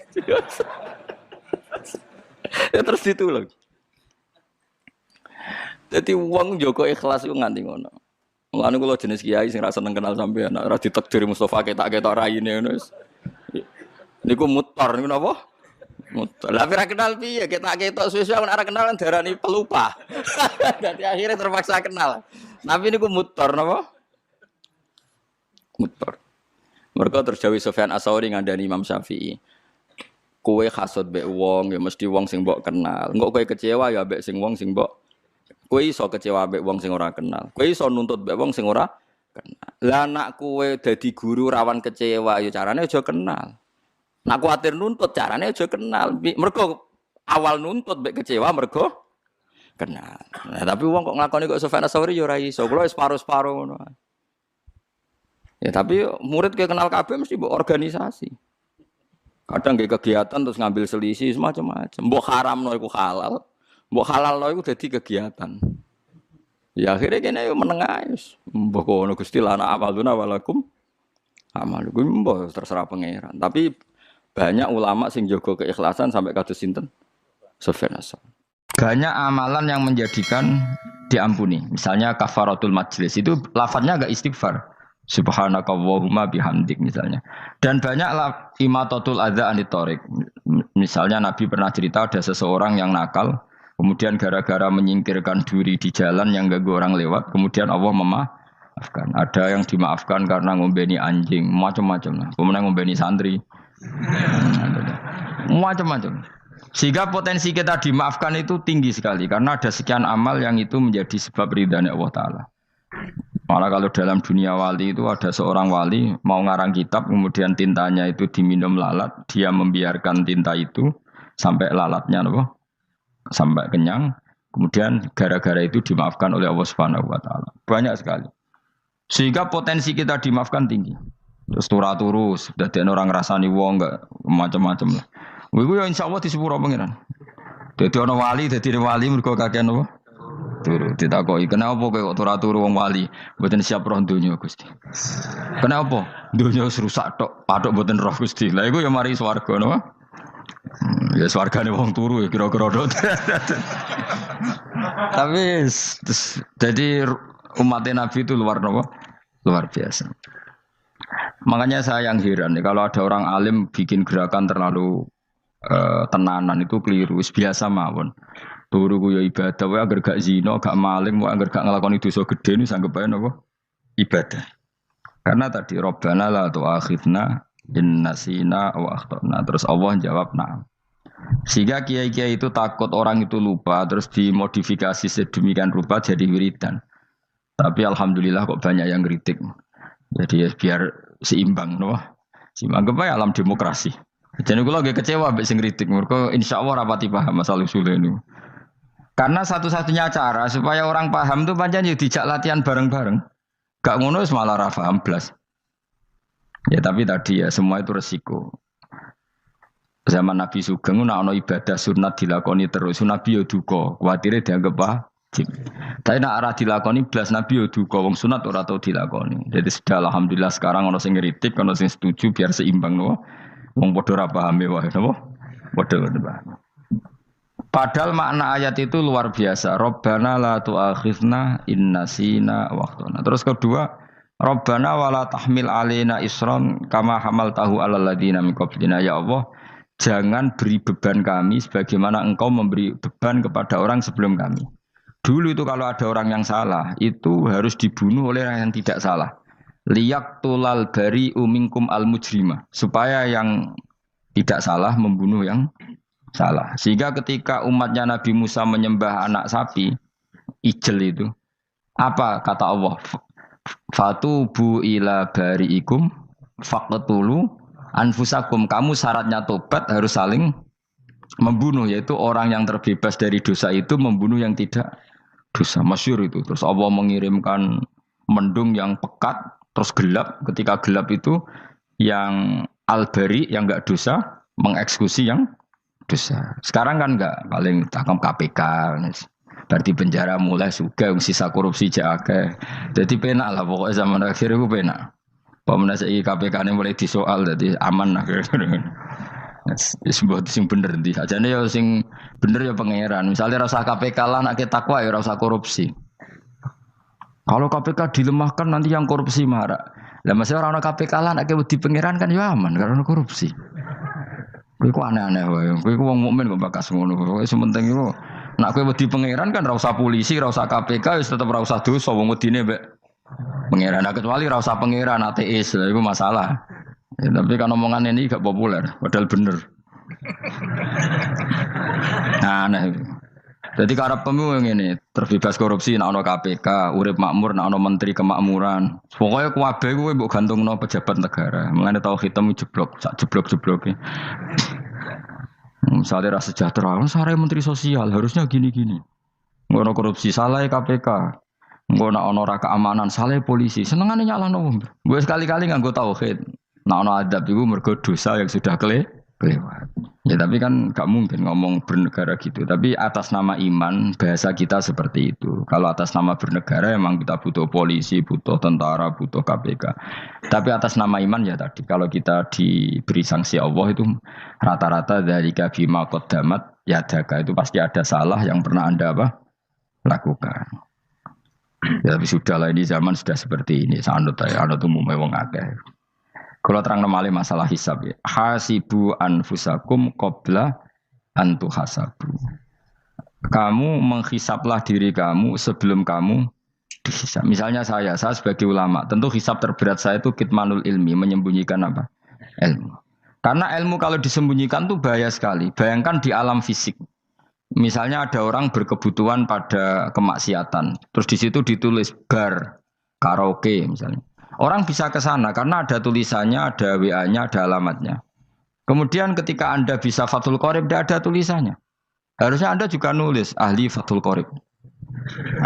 [SPEAKER 1] Ya terus ditolong. Dadi wong njogo ikhlas iku nganti ngono. Mulane kula jenis kiai sing ra seneng kenal sampean, ora ditakdir Mustofa ketak-ketok raine ngono wis. Niku mutar niku napa? Muter. Lah ora kenal piye kita ketok suwe-suwe ora kenal darani pelupa. Dadi akhirnya terpaksa kenal. Nabi niku muter napa? Muter. Mergo terus dawuh Sufyan Ats-Tsauri ngandani Imam Syafi'i. Kowe hasud mbek wong ya mesti wong sing mbok kenal. Engko kowe kecewa ya mbek sing wong sing mbok. Kowe iso kecewa mbek wong sing ora kenal. Kowe iso nuntut mbek wong sing ora kenal. Lah nak kowe dadi guru rawan kecewa ya carane aja kenal. Nak kuwatir nuntut carane aja kenal. Mergo awal nuntut mbek kecewa mergo kenal. Nah, tapi wong kok nglakoni kok Sufyan Ats-Tsauri ya ora iso. Kulo wis separo-separo ngono. Ya tapi murid ke kenal kabeh mesti mbok organisasi. Kadang nggih kegiatan terus ngambil selisih semacam-macam. Mbok haramno iku halal. Mbok halalno iku dadi kegiatan. Ya akhirnya kene yo menengah wis. Mbok kono Gusti lana amaluna walakum amalukum mbok terserah pangeran. Tapi banyak ulama sing jaga keikhlasan sampai kados sinten? Sufyan Ats-Tsauri. Banyak amalan yang menjadikan diampuni. Misalnya kafaratul majlis itu lafadznya agak istighfar. Subhanakallahumma bihamdik misalnya. Dan banyaklah imatatul adza anit thoriq. Misalnya Nabi pernah cerita ada seseorang yang nakal, kemudian gara-gara menyingkirkan duri di jalan yang ganggu orang lewat, kemudian Allah memaafkan. Ada yang dimaafkan karena ngombeni anjing, macam-macam lah. Kemudian ngombeni santri. Macam-macam. Sehingga potensi kita dimaafkan itu tinggi sekali karena ada sekian amal yang itu menjadi sebab ridhanya Allah Ta'ala. Malah kalau dalam dunia wali itu ada seorang wali mau ngarang kitab kemudian tintanya itu diminum lalat, dia membiarkan tinta itu sampai lalatnya sampai kenyang, kemudian gara-gara itu dimaafkan oleh Allah Subhanahu wa taala. Banyak sekali. Sehingga potensi kita dimaafkan tinggi. Terus turu dadekno orang ngrasani wong enggak macam-macam lah. Iku ya insyaallah disepuro pangeran. Dadi ana wali, dadi wali mergo kakean apa? Turu ditakoki, "Kenapa kowe kok turu wong wali? Mboten siap roh donya, Gusti." "Kenapa?" "Donya wis rusak tok, patok mboten roh, Gusti." Lah iku ya mari swarga napa? Ya swargane wong turu ya kira-kira tok. Tapi jadi umat Nabi itu luar biasa. Makanya saya yang heran kalau ada orang alim bikin gerakan terlalu tenanan itu keliru, biasa mawon. Turu ku ya ibadah, wae agar gak zina, gak maling, wae agar gak nglakoni dosa gedhe niku sanggep ae napa? Ibadah. Karena tadi Rabbana la tu'akhidna in nasina wa akhtana. Terus Allah jawab na'am. Sehingga kiai-kiai itu takut orang itu lupa terus dimodifikasi sedemikian rupa jadi wiridan. Tapi alhamdulillah kok banyak yang kritik. Jadi ya biar seimbang napa? Seimbang ae alam demokrasi. Jadi kula lagi kecewa mbek sing kritik. Mergo insyaallah rapati paham masalah usul ini. Karena satu-satunya cara supaya orang paham itu pancen ya dijak latihan bareng-bareng. Gak ngono wis malah ra paham blas. Ya tapi tadi ya semua itu resiko. Zaman Nabi Sugeng ana ibadah sunat dilakoni terus, Nabi yo duka, kuwatire dianggap wajib. Tapi nek ora dilakoni blas Nabi yo duka, wong sunat ora tau dilakoni. Jadi sudah alhamdulillah sekarang ana sing ngritik, ana sing setuju biar seimbang no. Wong padha ora paham wae napa? Padha paham. Padahal makna ayat itu luar biasa. Rabbana la tu'akhidna in nasina wa akhtana. Terus kedua, Rabbana wala tahmil alaina isran kama hamaltahu alal ladina min qablina. Ya Allah, jangan beri beban kami sebagaimana Engkau memberi beban kepada orang sebelum kami. Dulu itu kalau ada orang yang salah, itu harus dibunuh oleh orang yang tidak salah. Liyaqtulal bari'u minkum al-mujrimah. Supaya yang tidak salah membunuh yang salah. Sehingga ketika umatnya Nabi Musa menyembah anak sapi, ijel itu, apa kata Allah? Fatubu ila bari'ikum faqtulu anfusakum. Kamu syaratnya tobat harus saling membunuh, yaitu orang yang terbebas dari dosa itu membunuh yang tidak dosa. Masyhur itu. Terus Allah mengirimkan mendung yang pekat, terus gelap. Ketika gelap itu yang al-bari yang enggak dosa mengeksekusi yang dosa. Sekarang kan enggak, paling takam KPK. Berarti penjara mulai juga sisa korupsi jake. Jadi penak lah pokoknya zaman akhir itu penak. Pemenang KPK ini mulai disoal, jadi aman lah. Sebuah sing bener di aja nih ya sing bener ya pangeran. Misalnya rasa KPK lah nak takwa ya rasa korupsi. Kalau KPK dilemahkan nanti yang korupsi marah. Lah masih orang KPK lah nak di pangeran kan ya aman karena korupsi.
[SPEAKER 2] Kowe ku aneh-aneh wae. Kowe ku wong mukmin kok bakas ngono. Kowe sementing iku nek kowe wedi pangeran kan ora usah polisi, ora usah KPK, wis tetep ora usah dosa wong wedine mbek pangeran. Nah, kecuali ora usah pangeran ateis, lha iku masalah. Ya, tapi kan omongan ini gak populer, padahal bener. Nah, aneh. Jadi karep pemilu ini terbebas korupsi, nak ono KPK, urip makmur, nak ono menteri kemakmuran. Pokoknya kuwabe kuwi mbok gantungno pejabat negara. Mulane tau hitam jeblok, sak jeblok-jebloke. Misalnya rasa sejahtera, saya menteri sosial harusnya gini-gini. Ngono korupsi salah KPK. Ngono ono ra keamanan salah polisi. Senengane nyalahno wong. Gue sekali-kali nganggo tauhid. Nak ono adab iku mergo dosa yang sudah kelewat. Ya tapi kan gak mungkin ngomong bernegara gitu. Tapi atas nama iman bahasa kita seperti itu. Kalau atas nama bernegara emang kita butuh polisi, butuh tentara, butuh KPK. Tapi atas nama iman ya tadi. Kalau kita diberi sanksi Allah itu rata-rata dari bima qaddamat yadaka itu pasti ada salah yang pernah Anda lakukan. Ya tapi sudahlah ini zaman sudah seperti ini. Sanut umumnya wong akeh. Kalau terang nomale masalah hisab ya. Hasibu anfusakum qabla an tuhasabu. Kamu menghisablah diri kamu sebelum kamu dihisab. Misalnya saya sebagai ulama, tentu hisab terberat saya itu kitmanul ilmi, menyembunyikan apa? Ilmu. Karena ilmu kalau disembunyikan tuh bahaya sekali. Bayangkan di alam fisik. Misalnya ada orang berkebutuhan pada kemaksiatan, terus di situ ditulis bar, karaoke misalnya. Orang bisa ke sana karena ada tulisannya, ada WA-nya, ada alamatnya. Kemudian ketika Anda bisa Fathul Qorib, tidak ada tulisannya. Harusnya Anda juga nulis ahli Fathul Qorib,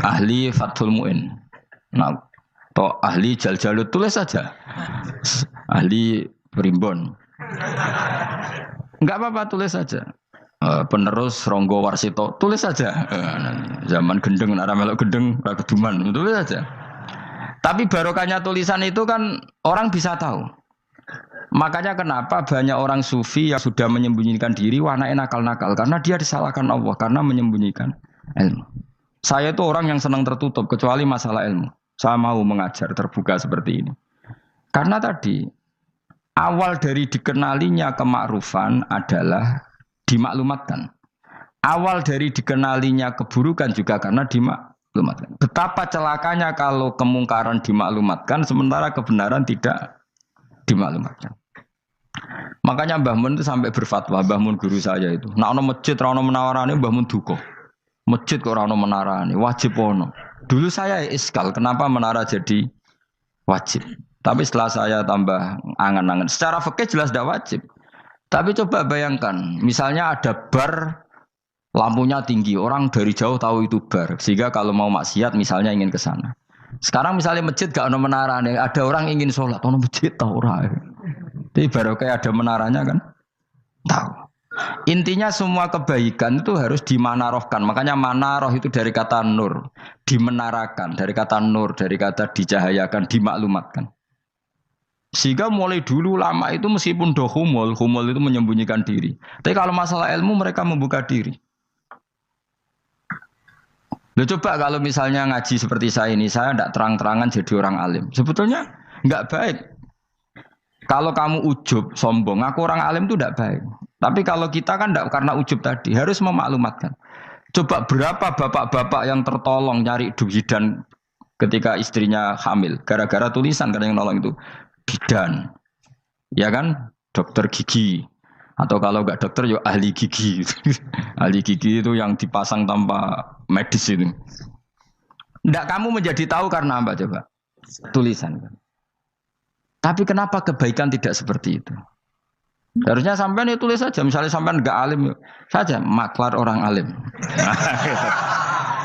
[SPEAKER 2] ahli Fathul Mu'in, nah, atau ahli Jaljalut, tulis saja. Ahli Primbon. Enggak apa-apa, tulis saja. Penerus Ronggo Warsito, tulis saja. Zaman gendeng, nara melok gendeng, rakeduman, tulis saja. Tapi barokahnya tulisan itu kan orang bisa tahu. Makanya kenapa banyak orang sufi yang sudah menyembunyikan diri, wanake nakal-nakal. Karena dia disalahkan Allah, karena menyembunyikan ilmu. Saya itu orang yang senang tertutup, kecuali masalah ilmu. Saya mau mengajar terbuka seperti ini. Karena tadi, awal dari dikenalinya kemakrufan adalah dimaklumatkan. Awal dari dikenalinya keburukan juga karena dimaklumatkan. Betapa celakanya kalau kemungkaran dimaklumatkan sementara kebenaran tidak dimaklumatkan. Makanya Mbah Mun itu sampai berfatwa, Mbah Mun guru saya itu. Nek ana masjid ra ono menawarane Mbah Mun duka. Masjid kok ora ono menarane, wajib ono. Dulu saya iskal kenapa menara jadi wajib. Tapi setelah saya tambah angan-angan, secara fikih jelas tidak wajib. Tapi coba bayangkan, misalnya ada bar lampunya tinggi, orang dari jauh tahu itu bar. Sehingga kalau mau maksiat misalnya ingin ke sana. Sekarang misalnya masjid gak ada menara nih, ada orang ingin sholat, ada masjid tahu orang. Jadi baru kayak ada menaranya kan, tahu. Intinya semua kebaikan itu harus dimanarohkan. Makanya manaroh itu dari kata nur, dimenarakan, dari kata nur, dari kata dicahayakan, dimaklumatkan. Sehingga mulai dulu lama itu meskipun humul itu menyembunyikan diri. Tapi kalau masalah ilmu mereka membuka diri. Loh coba kalau misalnya ngaji seperti saya ini, saya tidak terang-terangan jadi orang alim. Sebetulnya enggak baik. Kalau kamu ujub, sombong, aku orang alim itu tidak baik. Tapi kalau kita kan tidak karena ujub tadi, harus memaklumatkan. Coba berapa bapak-bapak yang tertolong nyari bidan ketika istrinya hamil. Gara-gara tulisan karena yang nolong itu bidan. Ya kan? Dokter gigi. Atau kalau enggak dokter, ya ahli gigi. Ahli gigi itu yang dipasang tanpa medis itu. Enggak kamu menjadi tahu karena apa coba? Tulisan. Tapi kenapa kebaikan tidak seperti itu? Harusnya sampean ya tulis saja. Misalnya sampean enggak alim saja, maklar orang alim.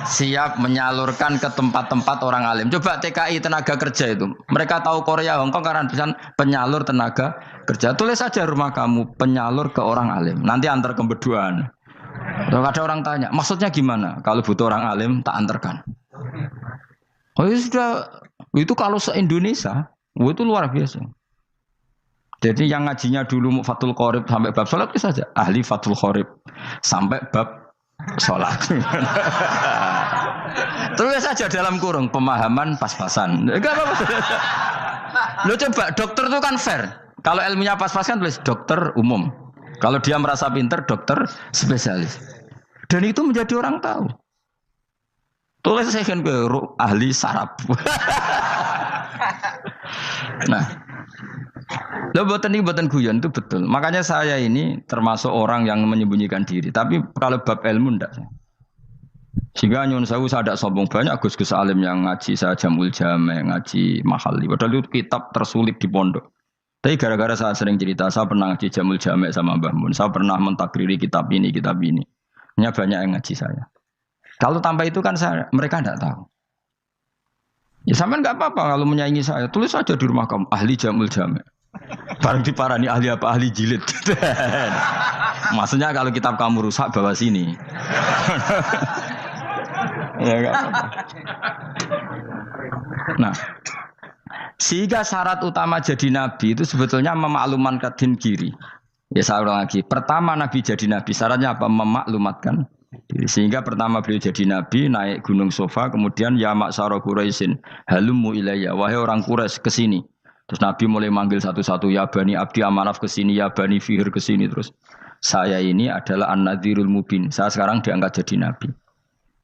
[SPEAKER 2] Siap menyalurkan ke tempat-tempat orang alim. Coba TKI tenaga kerja itu. Mereka tahu Korea, Hongkong karena tulisan penyalur tenaga kerja. Tulis saja rumah kamu penyalur ke orang alim. Nanti antar kembeduan. Kalau ada orang tanya, maksudnya gimana? Kalau butuh orang alim, tak antarkan. Oh ya sudah, itu kalau se-Indonesia, itu luar biasa. Jadi yang ngajinya dulu Fathul Qorib sampai bab sholat itu saja. Ahli Fathul Qorib sampai bab sholat. Terus saja dalam kurung pemahaman pas-pasan. Enggak apa-apa. Lo coba dokter itu kan fair. Kalau ilmunya pas-pasan tulis dokter umum. Kalau dia merasa pinter, dokter spesialis. Dan itu menjadi orang tahu. Tulis saya kan ke ahli saraf. Nah, lo buatan guyon itu betul. Makanya saya ini termasuk orang yang menyembunyikan diri. Tapi kalau bab ilmu ndak. Sehingga nyun saya ada sombong banyak gus-gus alim yang ngaji saya jamul jame, ngaji mahali. Padahal itu kitab tersulit di pondok. Tapi gara-gara saya sering cerita, saya pernah ngaji jamul jame sama Mbah Mun. Saya pernah mentakriri kitab ini, kitab ini. Hanya banyak yang ngaji saya. Kalau tanpa itu kan mereka tidak tahu. Ya sampean nggak apa-apa kalau menyaingi saya. Tulis saja di rumah kamu ahli jamul jame. Barang diparani ahli apa? Ahli jilid. Maksudnya kalau kitab kamu rusak bawa sini. Ya nggak apa-apa. Nah, sehingga syarat utama jadi nabi itu sebetulnya memaklumatkan kiri. Ya saya ulang lagi. Pertama nabi jadi nabi syaratnya apa? Memaklumatkan diri. Sehingga pertama beliau jadi nabi naik gunung Sofa, kemudian ya maksara Quraisyin halummu ilayya, wahai orang Quraisy ke sini. Terus nabi mulai manggil satu-satu, ya bani Abdi Amanaf ke sini, ya bani Fihr ke sini. Terus saya ini adalah an-nadhirul mubin. Saya sekarang diangkat jadi nabi.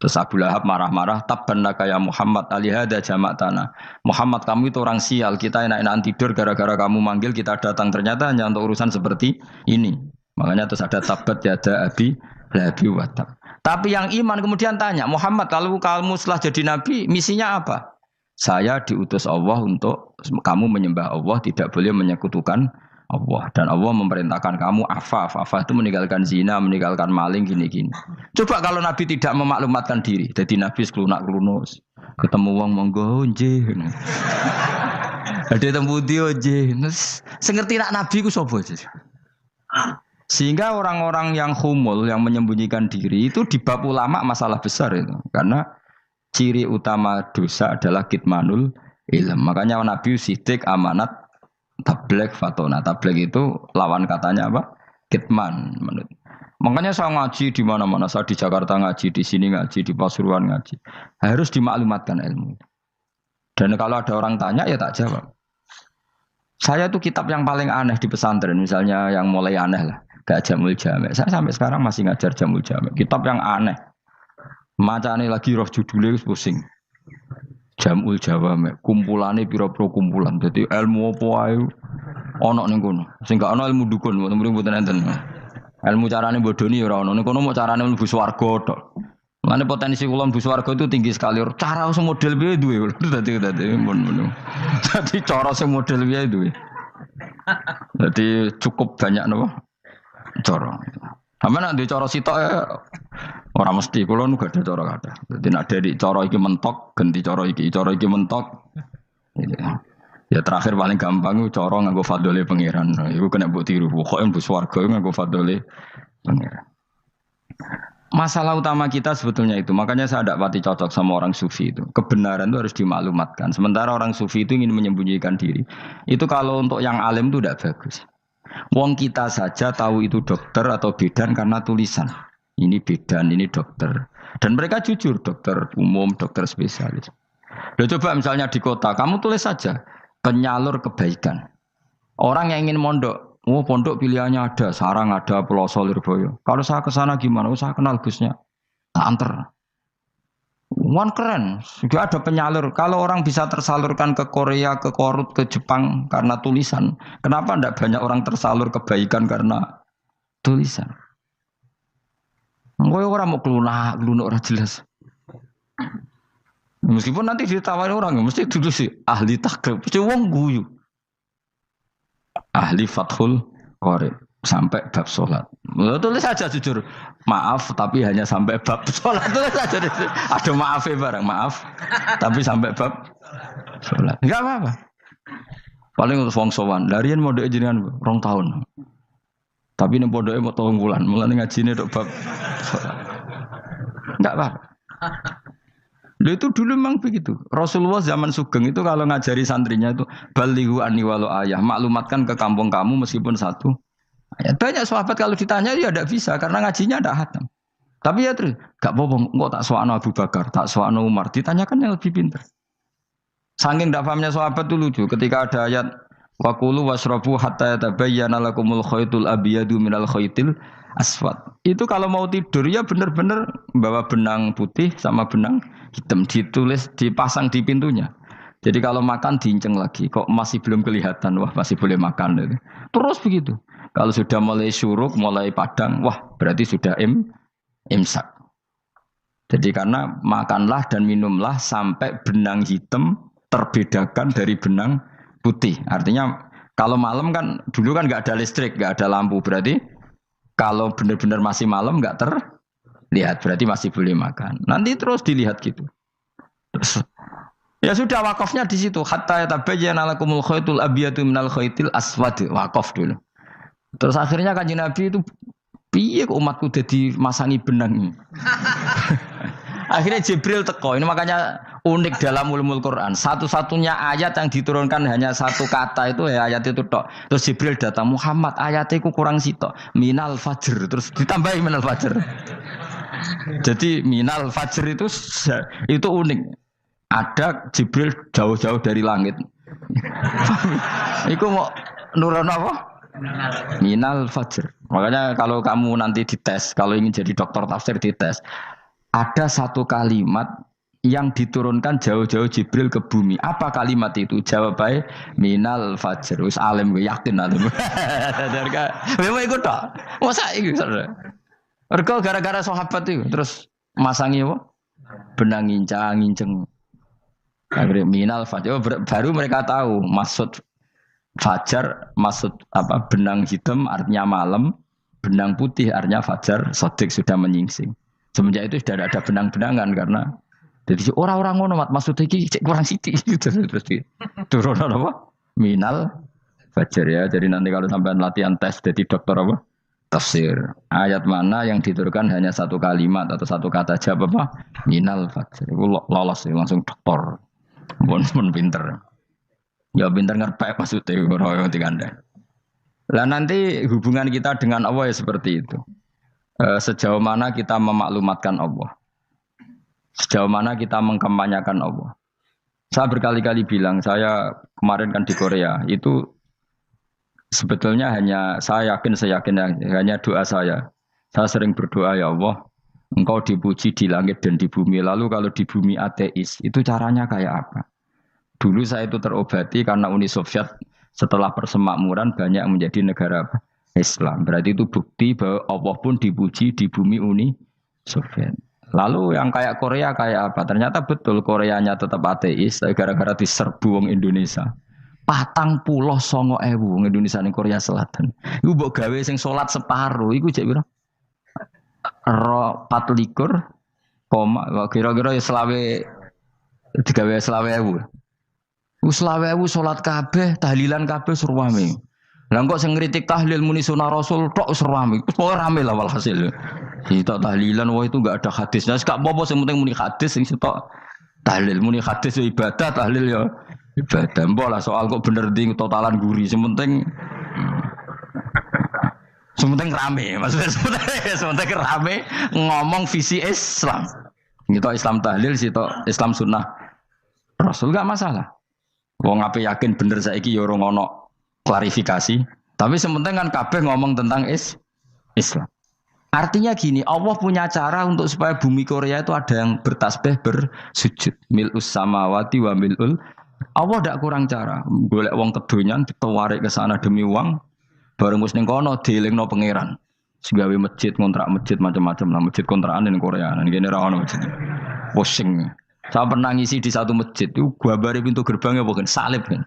[SPEAKER 2] Terus Abu Lahab marah-marah, tabbannaka ya Muhammad alihada jama'tana. Muhammad kamu itu orang sial, kita enak-enakan tidur gara-gara kamu manggil kita datang, ternyata hanya untuk urusan seperti ini. Makanya terus ada tabat yada abi labi watab. Tapi yang iman kemudian tanya, Muhammad kalau kamu setelah jadi nabi, misinya apa? Saya diutus Allah untuk kamu menyembah Allah, tidak boleh menyekutukan Allah. Dan Allah memerintahkan kamu afaf. Afaf itu meninggalkan zina, meninggalkan maling, gini-gini. Coba kalau Nabi tidak memaklumatkan diri. Jadi Nabi sekelunak-kelunus. Ketemu wong monggo nggih. Ada tembu dia nggih. Sengerti nak Nabi ku sapa? Sehingga orang-orang yang humul, yang menyembunyikan diri itu di bab ulama masalah besar itu. Karena ciri utama dosa adalah kitmanul ilm. Makanya Nabi sidik amanat tabligh fatona. Tabligh itu lawan katanya apa? Kitman. Makanya saya ngaji di mana-mana. Saya di Jakarta ngaji, di sini ngaji, di Pasuruan ngaji. Harus dimaklumatkan ilmu. Dan kalau ada orang tanya ya tak jawab. Saya tuh kitab yang paling aneh di pesantren, misalnya yang mulai aneh lah. Gak Jamul Jame. Saya sampai sekarang masih ngajar Jamul Jame. Kitab yang aneh. Macane lagi roh judulnya pusing. Jamul Jawame. Kumpulane pira-pira kumpulan. Jadi ilmu apa ae ana ning kono. Sing gak ana ilmu dukun, mboten enten. Ilmu carane bodoni ya ora ana. Ning kono mau carane mlebu swarga tok. Mane potensi kula mlebu swarga itu tinggi sekali. Cara sing model piye duwe. Dadi mun. Dadi cara sing model piye duwe. Jadi cukup banyak napa? Cara. Sampe nek ndek cara sitok ora mesti kula nu gak ada cara kada. Dadi nek dari cara iki mentok ganti cara iki mentok. Ya terakhir paling gampang cara nganggo fadhole pangeran. Iku kena mbok tiru. Pokoke mbok swarga nganggo fadhole pangeran. Masalah utama kita sebetulnya itu. Makanya saya tidak pati cocok sama orang sufi itu. Kebenaran itu harus dimaklumatkan. Sementara orang sufi itu ingin menyembunyikan diri. Itu kalau untuk yang alim itu tidak bagus. Wong kita saja tahu itu dokter atau bidan karena tulisan. Ini bidan, ini dokter. Dan mereka jujur, dokter umum, dokter spesialis. Loh, coba misalnya di kota, kamu tulis saja penyalur kebaikan. Orang yang ingin mondok, pondok pilihannya ada, Sarang ada, Peloso, Lirboyo. Kalau saya ke sana gimana? Saya kenal Gusnya. Tak anter. Wan keren, juga ada penyalur. Kalau orang bisa tersalurkan ke Korea, ke Korut, ke Jepang karena tulisan, kenapa tidak banyak orang tersalur kebaikan karena tulisan? Gue orang mau kelunak orang jelas. Meskipun nanti ditawari orang, mesti dulu sih ahli takrib, mesti wong guyu, ahli fathul qorib. Sampai bab sholat. Tulis saja jujur. Maaf tapi hanya sampai bab sholat. Tulis saja. Ada maafnya barang. Maaf. Tapi sampai bab sholat. Enggak apa-apa. Paling untuk wong sowan. Darian mau doa jenengan 2 tahun. Tapi ini bodohnya mau 3 bulan. Mulai ngaji ini untuk bab sholat. Enggak apa-apa. Itu dulu memang begitu. Rasulullah zaman Sugeng itu kalau ngajari santrinya itu balighu anni walau ayah. Maklumatkan ke kampung kamu meskipun satu. Ya, banyak sahabat kalau ditanya ya tidak bisa karena ngajinya tidak hatam. Tapi ya terus gak apa-apa, kok tak soal Abu Bakar, tak soal Umar. Ditanyakan yang lebih pintar. Saking tidak pahamnya sahabat itu lucu. Ketika ada ayat Wa kulu wasrabu hatta yatabayyana lakumul khaytul abyadu minal khaytil aswad. Itu kalau mau tidur ya benar-benar bawa benang putih sama benang hitam ditulis dipasang di pintunya. Jadi kalau makan diinceng lagi, kok masih belum kelihatan, wah masih boleh makan. Terus begitu. Kalau sudah mulai syuruk, mulai padang, wah berarti sudah imsak. Jadi karena makanlah dan minumlah sampai benang hitam terbedakan dari benang putih. Artinya kalau malam kan dulu kan nggak ada listrik, nggak ada lampu, berarti kalau benar-benar masih malam nggak terlihat, berarti masih boleh makan. Nanti terus dilihat gitu. Terus ya sudah wakafnya di situ. Hatta yatabayyana lakumul khaytul abyadu minal khaytil aswad. Wakaf dulu. Terus akhirnya Kanjeng Nabi itu piye kok umatku dadi masangi benang ini. Akhirnya Jibril teko. Ini makanya unik dalam ulumul Quran. Satu-satunya ayat yang diturunkan hanya satu kata itu ya ayat itu tok. Terus Jibril datang, Muhammad ayatnya itu kurang sitok. Minal fajr. Terus ditambahi minal fajr. Jadi minal fajr itu unik. Ada Jibril jauh-jauh dari langit. Iku mau nurun apa? Minal fajr. Makanya kalau kamu nanti dites, kalau ingin jadi dokter tafsir dites, ada satu kalimat yang diturunkan jauh-jauh Jibril ke bumi. Apa kalimat itu? Jawabannya minal fajr. Wis alim gue yakin alim. Memang ikut tak? Masa itu? Mergo gara-gara sahabat itu terus masangi apa? Benang ngincang. Akhirnya minal fajr. Baru mereka tahu maksud fajar, maksud apa? Benang hitam artinya malam, benang putih artinya fajar. Sodik sudah menyingsing. Semenjak itu sudah ada benang-benangan karena jadi orang-orang ngono maksudnya iki kurang sithik terus turun apa? Minal fajar ya. Jadi nanti kalau sampai latihan tes jadi dokter apa? Tafsir. Ayat mana yang diturunkan hanya satu kalimat atau satu kata jawab apa? Minal fajar. Itu lolos langsung dokter. Pun pinter. Ya pinter ngerpek maksudnya orang diganda. Lah nanti hubungan kita dengan Allah ya seperti itu. Sejauh mana kita memaklumatkan Allah. Sejauh mana kita mengkampanyakan Allah. Saya berkali-kali bilang, saya kemarin kan di Korea, itu sebetulnya hanya, saya yakin hanya doa saya. Saya sering berdoa, ya Allah, Engkau dipuji di langit dan di bumi. Lalu kalau di bumi ateis, itu caranya kayak apa? Dulu saya itu terobati karena Uni Soviet setelah persemakmuran banyak menjadi negara Islam. Berarti itu bukti bahwa Allah pun dipuji di bumi Uni Soviet. Lalu yang kayak Korea kayak apa? Ternyata betul Koreanya tetap ateis, tapi gara-gara diserbu wong Indonesia. 49.000 wong Indonesia ning Korea Selatan. Iku mbok gawe sing salat separuh, iku jek pira? 24, kira-kira ya selawe digawe 20.000. Wis 20.000 salat kabeh, tahlilan kabeh surwame. Lah kok sing ngritik tahlil muni sunah Rasul tok serami. Pokoke rame lah walhasil. Kita tahlilan wah itu enggak ada hadisnya. Gak apa-apa sing penting muni hadis sing sitok tahlil muni hadis ya ibadah, tahlil ya ibadah. Mbok lah soal kok bener ding totalan guri. Sing penting rame. Maksudnya sementing rame ngomong visi Islam. Kita Islam tahlil sitok Islam sunnah Rasul enggak masalah. Wong ape yakin bener saiki ya ora ono klarifikasi, tapi sementing kan kabeh ngomong tentang Islam. Artinya gini, Allah punya cara untuk supaya bumi Korea itu ada yang bertasbih bersujud. Mil'us samawati wa mil'ul. Allah tidak kurang cara. Golek wong kedonyan ditawarik ke sana demi uang, bareng wis ning kono dielingno pangeran. Segawe masjid, kontrak masjid macam-macam lah, masjid kontrakan ning Korea. Nang kene ra ono masjid. Pusing. Saya pernah ngisi di satu masjid itu gambare pintu gerbangnya bukan salib kan.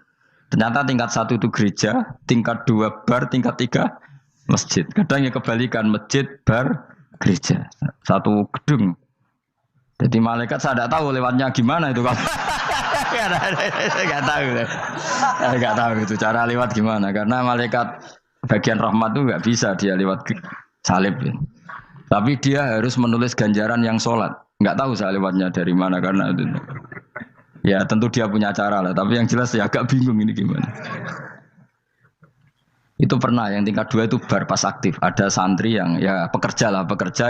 [SPEAKER 2] Ternyata tingkat 1 itu gereja, tingkat 2 bar, tingkat 3 masjid. Kadang ya kebalikan masjid, bar, gereja. Satu gedung. Jadi malaikat saya tidak tahu lewatnya gimana itu. Nggak tahu itu cara lewat gimana. Karena malaikat bagian rahmat itu nggak bisa dia lewat salib. Tapi dia harus menulis ganjaran yang sholat. Nggak tahu saya lewatnya dari mana karena itu. Ya tentu dia punya cara lah, tapi yang jelas ya agak bingung ini gimana. Itu pernah yang tingkat 2 itu bar pas aktif. Ada santri yang ya pekerja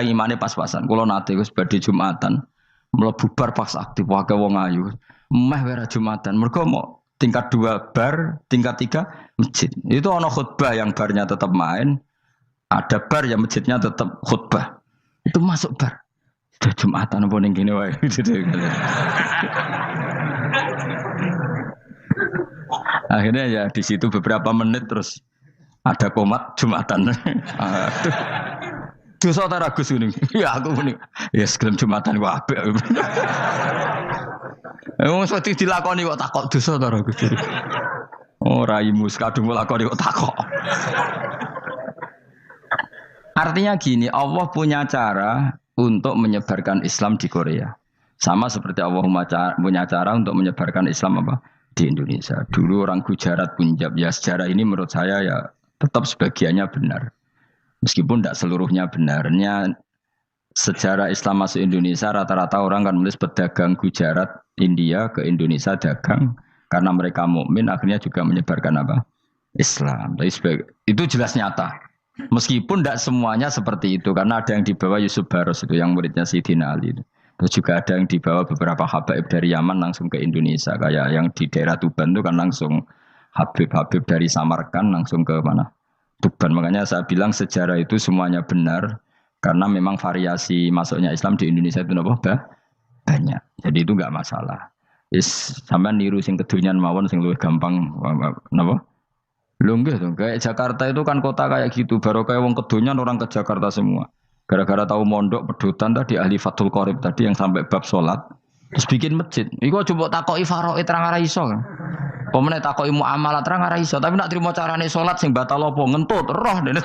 [SPEAKER 2] imannya pas-pasan. Kalau nanti wis badhe Jumatan, mlebu bar pas aktif wae wong ayu. Meh ora Jumatan. Mergo mau tingkat 2 bar, tingkat 3 masjid. Itu ono khutbah yang barnya tetap main, ada bar yang masjidnya tetap khutbah. Itu masuk bar. Sudah Jumatan apa ning kene wae. Akhirnya ya di situ beberapa menit terus ada komat Jumatan. Dosa ta Gus ini. Ya aku muni. Ya segelem Jumatan ku apik. Wong seperti dilakoni kok takok dosa ta Gus. Oh raimu kadung lakoni kok takok. Artinya gini, Allah punya cara untuk menyebarkan Islam di Korea. Sama seperti Allah punya cara untuk menyebarkan Islam apa di Indonesia. Dulu orang Gujarat, Punjab, ya sejarah ini menurut saya ya tetap sebagiannya benar. Meskipun tidak seluruhnya benarnya sejarah Islam masuk Indonesia rata-rata orang kan menulis pedagang Gujarat India ke Indonesia dagang karena mereka mukmin akhirnya juga menyebarkan apa Islam. Itu jelas nyata. Meskipun tidak semuanya seperti itu karena ada yang dibawa Yusuf Baros itu yang muridnya Sayyidina Ali. Terus juga ada yang dibawa beberapa habaib dari Yaman langsung ke Indonesia kayak yang di daerah Tuban itu kan langsung habib-habib dari Samarkand langsung ke mana? Tuban. Makanya saya bilang sejarah itu semuanya benar karena memang variasi masuknya Islam di Indonesia itu banyak. Jadi itu enggak masalah. Sampai niru sing kedunyan mawon sing luwih gampang napa? Lho nggih to, kayak Jakarta itu kan kota kayak gitu, baru kayak wong kedunyan orang ke Jakarta semua. Gara-gara tahu mondok pedutan tadi ahli Fathul Qorib tadi yang sampai bab salat terus bikin masjid. Iku coba takoki faraid terang ora iso kan. Pemene takoki muamalah terang ora iso, tapi nak trimo carane salat sing batal apa ngentut roh dene.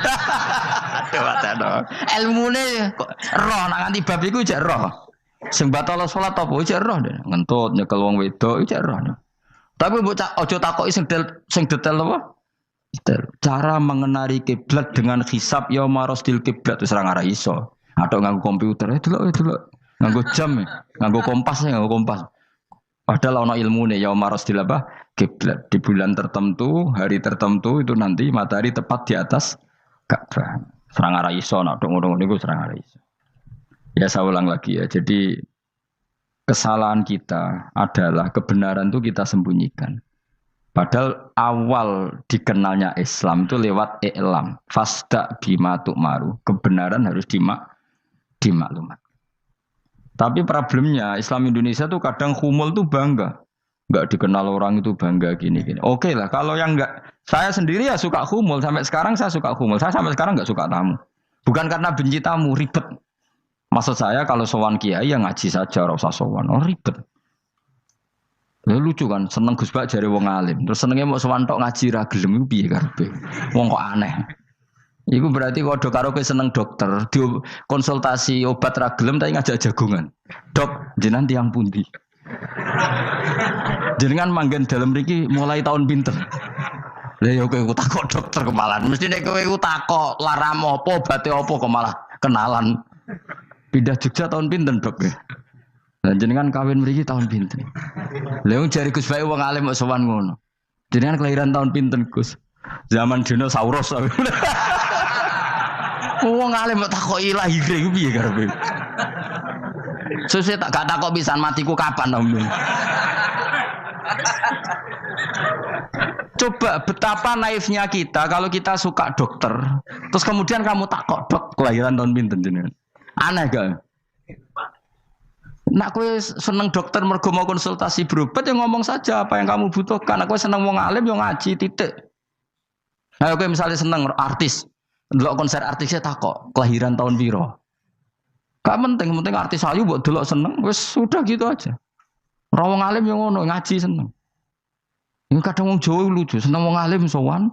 [SPEAKER 2] Aduh, ilmune roh nak nganti bab iku jek roh. Sing batal salat apa jek roh dene. Ngentut nyekel wong wedok jek roh. Tapi mbok aja takoki sing detail apa? Cara mengenali kiblat dengan hisab yauma rasdil kiblat wis ora ngara iso. Atau nganggo komputer delok. Nganggo jam, nganggo kompas. Padahal ana ilmune yauma rasdil apa? Kiblat. Di bulan tertentu, hari tertentu itu nanti matahari tepat di atas Ka'bah. Ora ngara iso nek ngono niku ora ngara iso. Ya saya ulang lagi ya. Jadi kesalahan kita adalah kebenaran itu kita sembunyikan. Padahal awal dikenalnya Islam itu lewat i'lam. Fasda bima tu'maru. Kebenaran harus dimaklumat. Tapi problemnya Islam Indonesia tuh kadang humul tuh bangga. Enggak dikenal orang itu bangga gini. Oke lah, kalau yang enggak. Saya sendiri ya suka humul. Sampai sekarang saya suka humul. Saya sampai sekarang enggak suka tamu. Bukan karena benci tamu, ribet. Maksud saya kalau sowan kiai ya ngaji saja, ora usah sowan. Oh ribet. Lucu kan, seneng Gus Bak jare wong alim. Terus senenge mau sowan tok ngaji ra gelem iku piye karepe? Wong kok aneh. Iku berarti kok karo kowe seneng dokter, konsultasi obat ra gelem tapi ngajak jagongan. Dok, jenengan tiyang pundi? Jenengan manggen dalem mriki mulai tahun pinten? Lah ya kowe takok dokter kemalan. Mesti nek kowe takok laram apa, obate apa kok malah kenalan. Pindah Jogja tahun pinten, Dok? Lah jenengan kawin mriki tahun pinten? Lha wong jare Gus Bae wong alim kok sowan ngono. Jenengan kelahiran tahun pinten, Gus? Zaman dinosaurus. Wong alim kok takoki lahire ku piye karepe? Sesuk tak gak takok pisan matiku kapan, Om. Coba betapa naifnya kita kalau kita suka dokter, terus kemudian kamu takok, Dok, kelahiran tahun pinten jenengan? Aneh gak? Nak kowe seneng dokter mergo mau konsultasi berobat ya ngomong saja apa yang kamu butuhkan. Nak kowe seneng wong alim yo ngaji titik. Nah kowe misalnya seneng artis, ndelok konser artisnya takok kelahiran tahun piro. Gak penting artis ayu mbok delok seneng wis sudah gitu aja. Ora wong alim yo ngono ngaji seneng. Ini kadang wong Jawa lucu, seneng wong alim sowan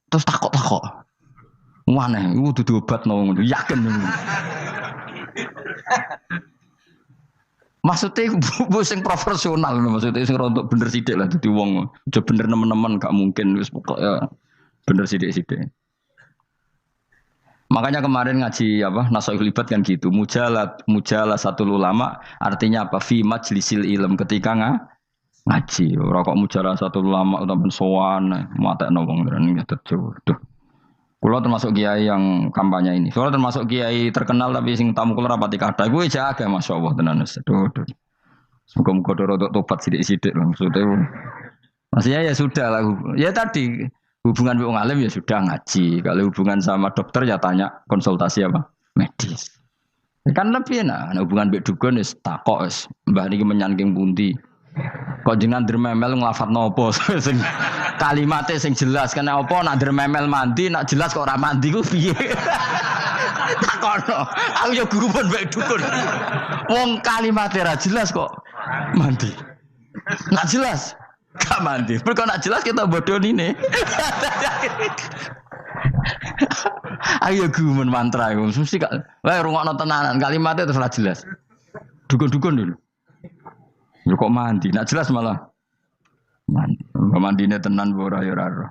[SPEAKER 2] terus takok-takok. Waneh iku dudu obatno ngono, yakin ngono. Maksudnya bu sing profesional, maksudnya sing rontok bener sidik lah, jadi wong, coba bener teman-teman gak mungkin, wis pokoknya bener sidik. Makanya kemarin ngaji apa Nasoihul Ibad kan gitu, mujalah satu ulama, artinya apa? Fi majlisil ilm ketika ngaji, rokok mujalah satu ulama utawa sowan, matekno wong ngene tuh. Kulo termasuk kiai yang kampanye ini. Soalnya termasuk kiai terkenal tapi sing tamu kulo rapati kathah. Gue jaga masyaallah tenan wis. Aduh. Muga-muga rodok tobat sithik-sithik lho maksudnya. Maksudnya ya sudah lah. Ya tadi hubungan wong alim ya sudah ngaji. Kalau hubungan sama dokter ya tanya konsultasi apa? Medis. Kan lebih enak. Nah, hubungan mbek dukun wis takok wis. Mbah niki menyangking pundi? Kok jenengan dermemel nglafat nopo sing kalimate sing jelas kan apa nak dermemel mandi nak jelas kok ora mandi ku piye? Takono. Aku ya guru pun mbek dukun. Wong kalimate ra jelas kok mandi. Nak jelas gak mandi. Mergo nak jelas kita bodoh ini. Ayo gumun mantra iku mesti gak. Lah rungokno tenanan kalimatnya terus ora jelas. Dukun-dukun dulu. Yo kok mandi, nak jelas malah mandi. Mandine tenan ora ya ora.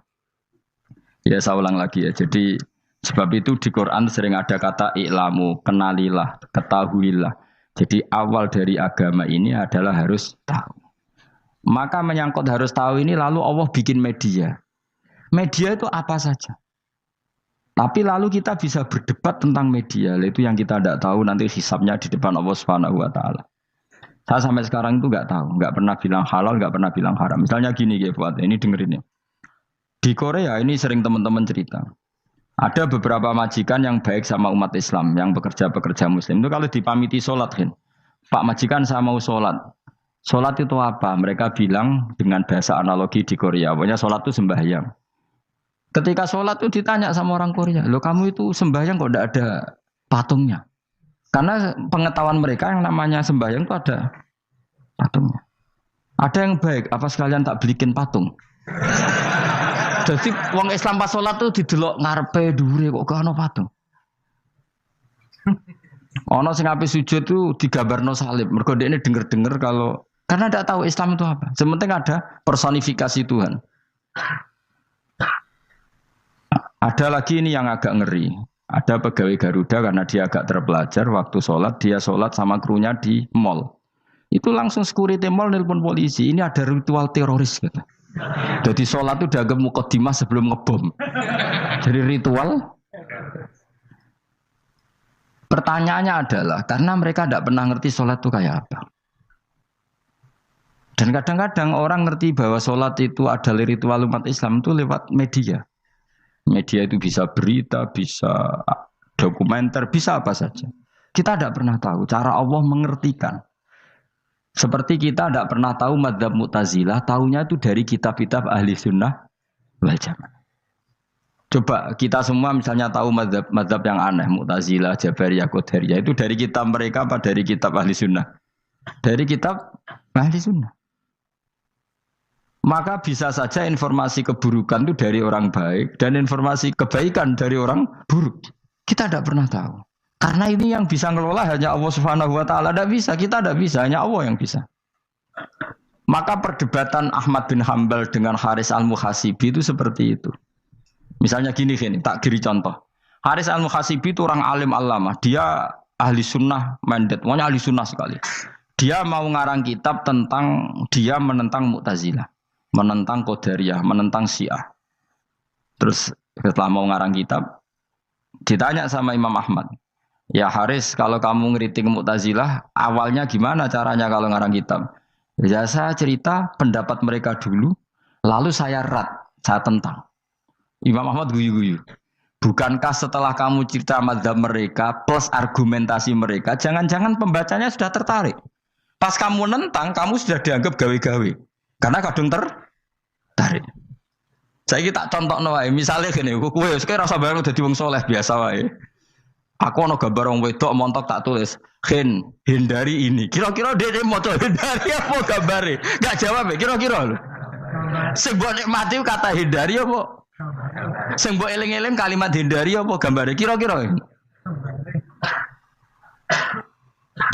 [SPEAKER 2] Ya saya ulang lagi ya. Jadi sebab itu di Quran sering ada kata i'lamu, kenalilah, ketahuilah. Jadi awal dari agama ini adalah harus tahu. Maka menyangkut harus tahu ini lalu Allah bikin media. Media itu apa saja. Tapi lalu kita bisa berdebat tentang media. Itu yang kita tidak tahu nanti hisabnya di depan Allah Subhanahu wa taala. Saya sampai sekarang itu nggak tahu, nggak pernah bilang halal, nggak pernah bilang haram. Misalnya gini ya buat ini dengerin ya. Di Korea ini sering teman-teman cerita. Ada beberapa majikan yang baik sama umat Islam, yang bekerja Muslim. Itu kalau dipamiti sholat, kan, Pak majikan saya mau sholat. Sholat itu apa? Mereka bilang dengan bahasa analogi di Korea. Pokoknya sholat itu sembahyang. Ketika sholat itu ditanya sama orang Korea, loh kamu itu sembahyang kok tidak ada patungnya? Karena pengetahuan mereka yang namanya sembahyang itu ada patungnya. Ada yang baik, apa sekalian tak belikin patung? Jadi wong Islam pas sholat tuh didelok ngarepe dhuwure kok gak ono patung. Ono sing ape sujud tuh digambarno salib. Mergo dekne denger-denger kalau karena tidak tahu Islam itu apa. Sementing ada personifikasi Tuhan. Ada lagi ini yang agak ngeri. Ada pegawai Garuda karena dia agak terpelajar waktu sholat, dia sholat sama krunya di mall. Itu langsung security mall nelpon polisi. Ini ada ritual teroris gitu. Jadi sholat itu dianggap mukadimah sebelum ngebom. Jadi ritual. Pertanyaannya adalah karena mereka tidak pernah ngerti sholat itu kayak apa. Dan kadang-kadang orang ngerti bahwa sholat itu adalah ritual umat Islam itu lewat media. Media itu bisa berita, bisa dokumenter, bisa apa saja. Kita tidak pernah tahu cara Allah mengertikan. Seperti kita tidak pernah tahu madzhab Mu'tazilah, tahunya itu dari kitab-kitab ahli sunnah wal jamaah. Coba kita semua misalnya tahu madzhab yang aneh, Mu'tazilah, Jabariyah, Qadariyah, itu dari kitab mereka apa dari kitab ahli sunnah? Dari kitab ahli sunnah. Maka bisa saja informasi keburukan itu dari orang baik dan informasi kebaikan dari orang buruk. Kita tidak pernah tahu. Karena ini yang bisa ngelola hanya Allah Subhanahu wa taala. Tidak bisa, kita tidak bisa, hanya Allah yang bisa. Maka perdebatan Ahmad bin Hambal dengan Haris al-Muhasibi itu seperti itu. Misalnya gini, tak kiri contoh. Haris al-Muhasibi itu orang alim allamah. Dia ahli sunnah mandat, pokoknya ahli sunnah sekali. Dia mau ngarang kitab tentang dia menentang Mu'tazilah. Menentang Qadariyah, menentang Syiah. Terus setelah mau ngarang kitab, ditanya sama Imam Ahmad, ya Haris, kalau kamu ngeritik Mu'tazilah, awalnya gimana caranya kalau ngarang kitab? Ya saya cerita pendapat mereka dulu, lalu saya saya tentang. Imam Ahmad guyu-guyu. Bukankah setelah kamu cerita madzhab mereka plus argumentasi mereka, jangan-jangan pembacanya sudah tertarik. Pas kamu nentang, kamu sudah dianggap gawe-gawe. Karena kadung tertarik. Saya tak contoh wae, misalnya gini, kowe sekarang rasa bareng dadi wong soleh biasa wae. Aku ono gambar wong wedok montok tak tulis, hindari ini. Kira-kira dia mau hindari apa gambare? Enggak jawab ya, kira-kira lho. Sing mbok nikmati kata hindari apa? Sing mbok eling-eling kalimat hindari apa gambare? Kira-kira.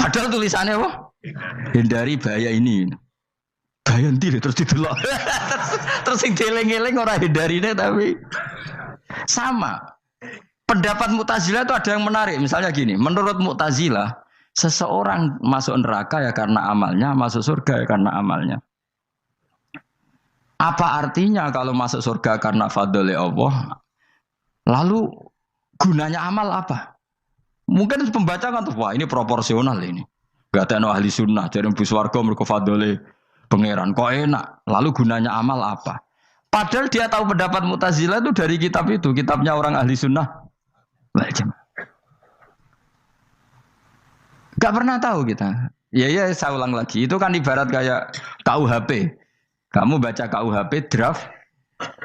[SPEAKER 2] Padahal tulisannya apa? Hindari bahaya ini. Bahaya nanti terus didelok. Terus sing dieling-eling ora hindarine tapi sama. Pendapat Mu'tazilah itu ada yang menarik. Misalnya gini, menurut Mu'tazilah, seseorang masuk neraka ya karena amalnya, masuk surga ya karena amalnya. Apa artinya kalau masuk surga karena fadl Allah? Lalu gunanya amal apa? Mungkin pembaca kan tuh, wah ini proporsional ini. Gak ada ahli sunnah, jadi bus warga mereka fadl Pangeran kok enak. Lalu gunanya amal apa? Padahal dia tahu pendapat Mu'tazilah itu dari kitab itu, kitabnya orang ahli sunnah wal jamaah. Gak pernah tahu kita. Ya saya ulang lagi. Itu kan ibarat kayak KUHP. Kamu baca KUHP draft,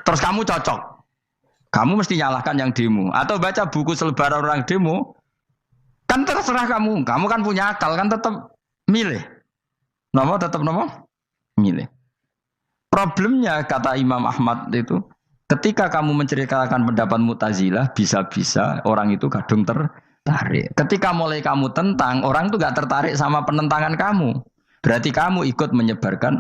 [SPEAKER 2] terus kamu cocok. Kamu mesti nyalahkan yang demo. Atau baca buku selebaran orang demo, kan terserah kamu. Kamu kan punya akal, kan tetap milih. Tetap milih. Problemnya kata Imam Ahmad itu, ketika kamu menceritakan pendapat Mu'tazilah, bisa-bisa orang itu kadung tertarik. Ketika mulai kamu tentang, orang itu gak tertarik sama penentangan kamu. Berarti kamu ikut menyebarkan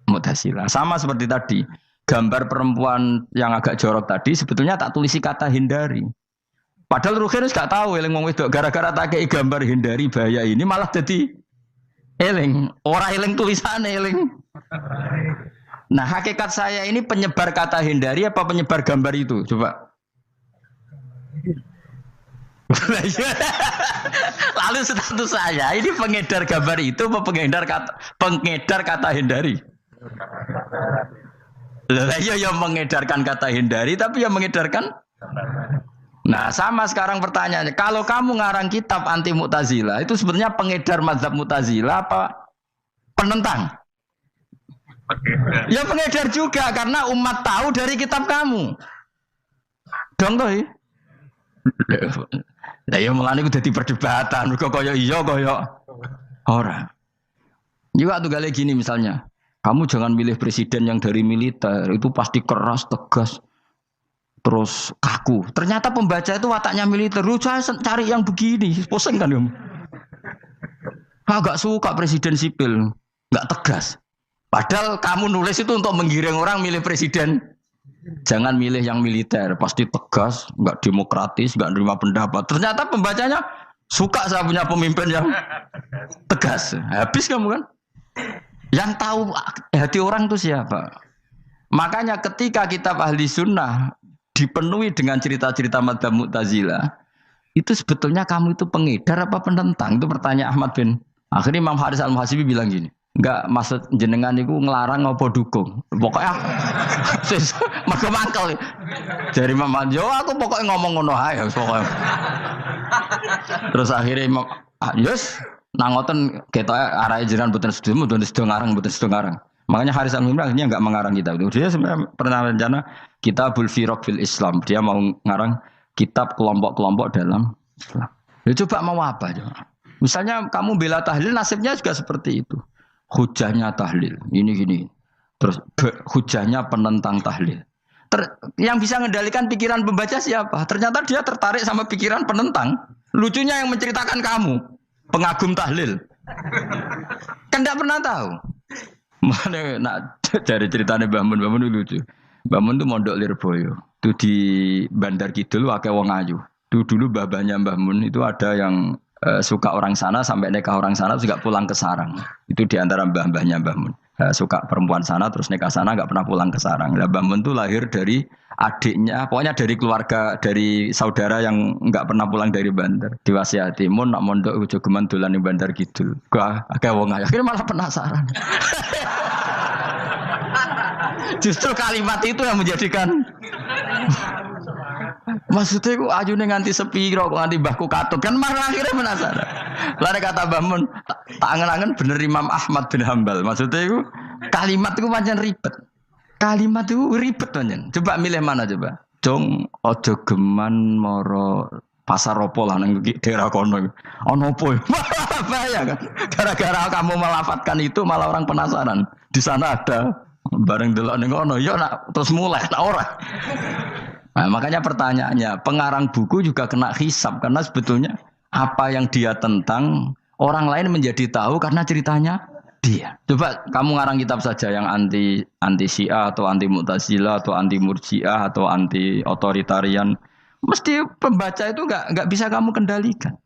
[SPEAKER 2] Mu'tazilah. Sama seperti tadi, gambar perempuan yang agak jorok tadi, sebetulnya tak tulisi kata hindari. Padahal Rukinus gak tahu, eling wong wedok gara-gara tak kei gambar hindari bahaya ini malah jadi eling. Orang eling tulisannya eling. Nah hakikat saya ini penyebar kata hindari apa penyebar gambar itu? Coba. Lalu status saya ini pengedar gambar itu apa pengedar kata hindari? Lah iya yang mengedarkan kata hindari tapi yang mengedarkan. Nah sama sekarang pertanyaannya, kalau kamu ngarang kitab anti Mu'tazilah itu sebenarnya pengedar mazhab Mu'tazilah apa penentang? Ya pengedar juga karena umat tahu dari kitab kamu. Dong toh. Lah ya mulane ku dadi perdebatan, kok koyo iya koyo ora. Juga tuh gale gini misalnya, kamu jangan milih presiden yang dari militer, itu pasti keras, tegas, terus kaku. Ternyata pembaca itu wataknya militer. Lu cari yang begini, pusing kan kamu. Agak suka presiden sipil, enggak tegas. Padahal kamu nulis itu untuk menggiring orang milih presiden. Jangan milih yang militer, pasti tegas, enggak demokratis, enggak nerima pendapat. Ternyata pembacanya suka saya punya pemimpin yang tegas. Habis kamu kan? Yang tahu hati orang itu siapa? Makanya ketika kitab ahli sunnah dipenuhi dengan cerita-cerita madzhab Mu'tazilah, itu sebetulnya kamu itu pengedar apa penentang? Itu pertanyaan Ahmad bin. Akhirnya Imam Haris Al-Muhasibi bilang gini, enggak maksud jenengan itu ngelarang apa dukung. Pokoknya mergo mangkel. Dari Imam Haris, yo aku pokoknya ngomong ngono ae pokoknya. Terus akhirnya Imam Yus nangoten ketok arahe jenengan mboten sedo ngarang, mboten sedo ngarang. Makanya Haris Al-Muhasibi akhirnya enggak mengarang kitab itu. Dia sebenarnya pernah rencana Kitabul Firaq fil Islam. Dia mau ngarang kitab kelompok-kelompok dalam Islam. Ya coba mau apa coba? Misalnya kamu bela tahlil, nasibnya juga seperti itu. Hujahnya tahlil, ini gini. Terus hujahnya penentang tahlil. Yang bisa mengendalikan pikiran pembaca siapa? Ternyata dia tertarik sama pikiran penentang. Lucunya yang menceritakan kamu, pengagum tahlil. Kan tidak pernah tahu. Mana nak cari ceritanya Mbah Mun lucu. Mbah Mun itu mondok Lirboyo. Itu di Bandar Kidul akeh wong ayu. Dulu babanya Mbah Mun itu ada yang suka orang sana sampai nikah orang sana juga pulang ke sarang. Itu diantara mbah-mbahnya Mbah Mun. Suka perempuan sana terus nikah sana nggak pernah pulang ke sarang. Nah, Mbah Mun itu lahir dari adiknya, pokoknya dari keluarga, dari saudara yang nggak pernah pulang dari Bandar. Diwasiati mun nak mondok ujo geman dolan ning Bandar Kidul. Gua akeh wong ayu. Akhirnya malah penasaran. Justru kalimat itu yang menjadikan maksudnya aku ajune nganti sepiro kok nganti mbahku katut kan malah akhirnya penasaran. Lare kata Mbah Mun tak angen-angen bener Imam Ahmad bin Hambal. Maksudnya itu kalimat itu pancen ribet. Kalimat itu ribet pancen. Coba milih mana coba? Jong ojo geman moro pasar opo lah nang daerah kono. Ono opo? Bahaya kan. Gara-gara kamu melafatkan itu malah orang penasaran. Di sana ada bareng delok ning kono ya nak terus mulai nak ora. Nah, makanya pertanyaannya, pengarang buku juga kena hisab karena sebetulnya apa yang dia tentang orang lain menjadi tahu karena ceritanya dia. Coba kamu ngarang kitab saja yang anti Syiah atau anti Mu'tazilah atau anti Murji'ah atau anti otoritarian, mesti pembaca itu nggak bisa kamu kendalikan.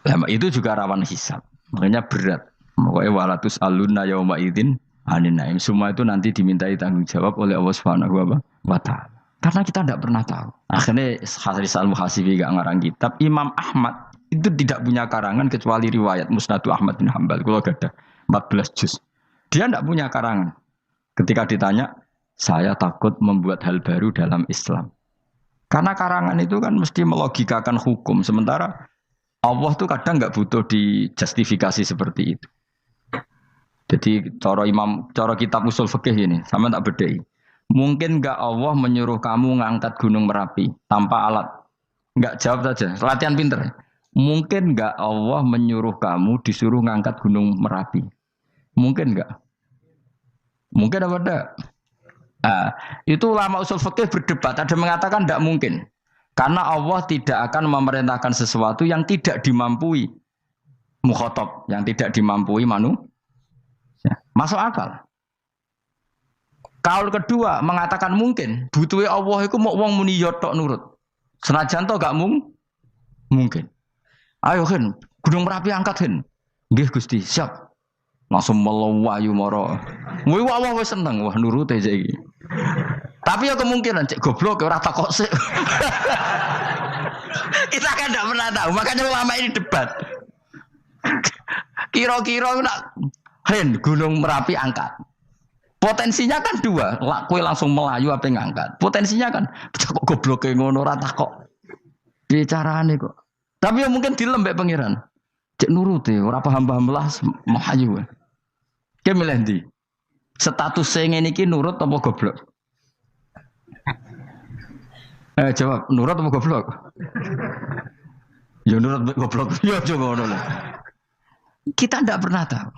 [SPEAKER 2] Nah, itu juga rawan hisab. Makanya berat. Pokoknya walatus alunna yauma idzin anin naim. Semua itu nanti dimintai tanggung jawab oleh Allah Subhanahu wa taala. Karena kita tidak pernah tahu. Akhirnya Haris Al-Muhasibi gak ngarang kitab. Imam Ahmad itu tidak punya karangan kecuali riwayat Musnadu Ahmad bin Hambal. Kalau gak ada 14 juz. Dia tidak punya karangan. Ketika ditanya, saya takut membuat hal baru dalam Islam. Karena karangan itu kan mesti melogikakan hukum. Sementara Allah tuh kadang nggak butuh dijustifikasi seperti itu. Jadi cara kitab usul fikih ini, sama tak bedai. Mungkin nggak Allah menyuruh kamu ngangkat gunung Merapi tanpa alat? Nggak, jawab saja. Latihan pinter. Mungkin nggak Allah menyuruh kamu disuruh ngangkat gunung Merapi? Mungkin nggak? Mungkin apa enggak? Nah, itu ulama usul fikih berdebat. Ada mengatakan tidak mungkin. Karena Allah tidak akan memerintahkan sesuatu yang tidak dimampui mukhatab, yang tidak dimampui manusia. Masuk akal. Kaul kedua mengatakan mungkin. Butuhnya Allah itu mau wong muni yotok nurut. Senajan to gak mungkin. Ayo Hen, Gunung Merapi angkat Hen. Nggih Gusti, siap. Langsung melawayu moro. Wih Allah wis seneng, wah nurut aja iki. Tapi ya kemungkinan cek goblok ora takok sik. Kita kan tidak pernah tahu, makanya ulama ini debat. Kira-kira nak Hen Gunung Merapi angkat. Potensinya kan dua, kue langsung melayu apa ngangkat. Potensinya kan kok goblok kayak ngono ora takok. Bicarane kok. Tapi ya mungkin dilembek pangeran. Cek nuruti, ora paham-paham lah melayu. Ki milih ndi? Status sing ngene iki nurut apa goblok? Jawab, nurut apa goblok? Ya nurut goblok. Ya coba ngono. Kita ndak pernah tahu.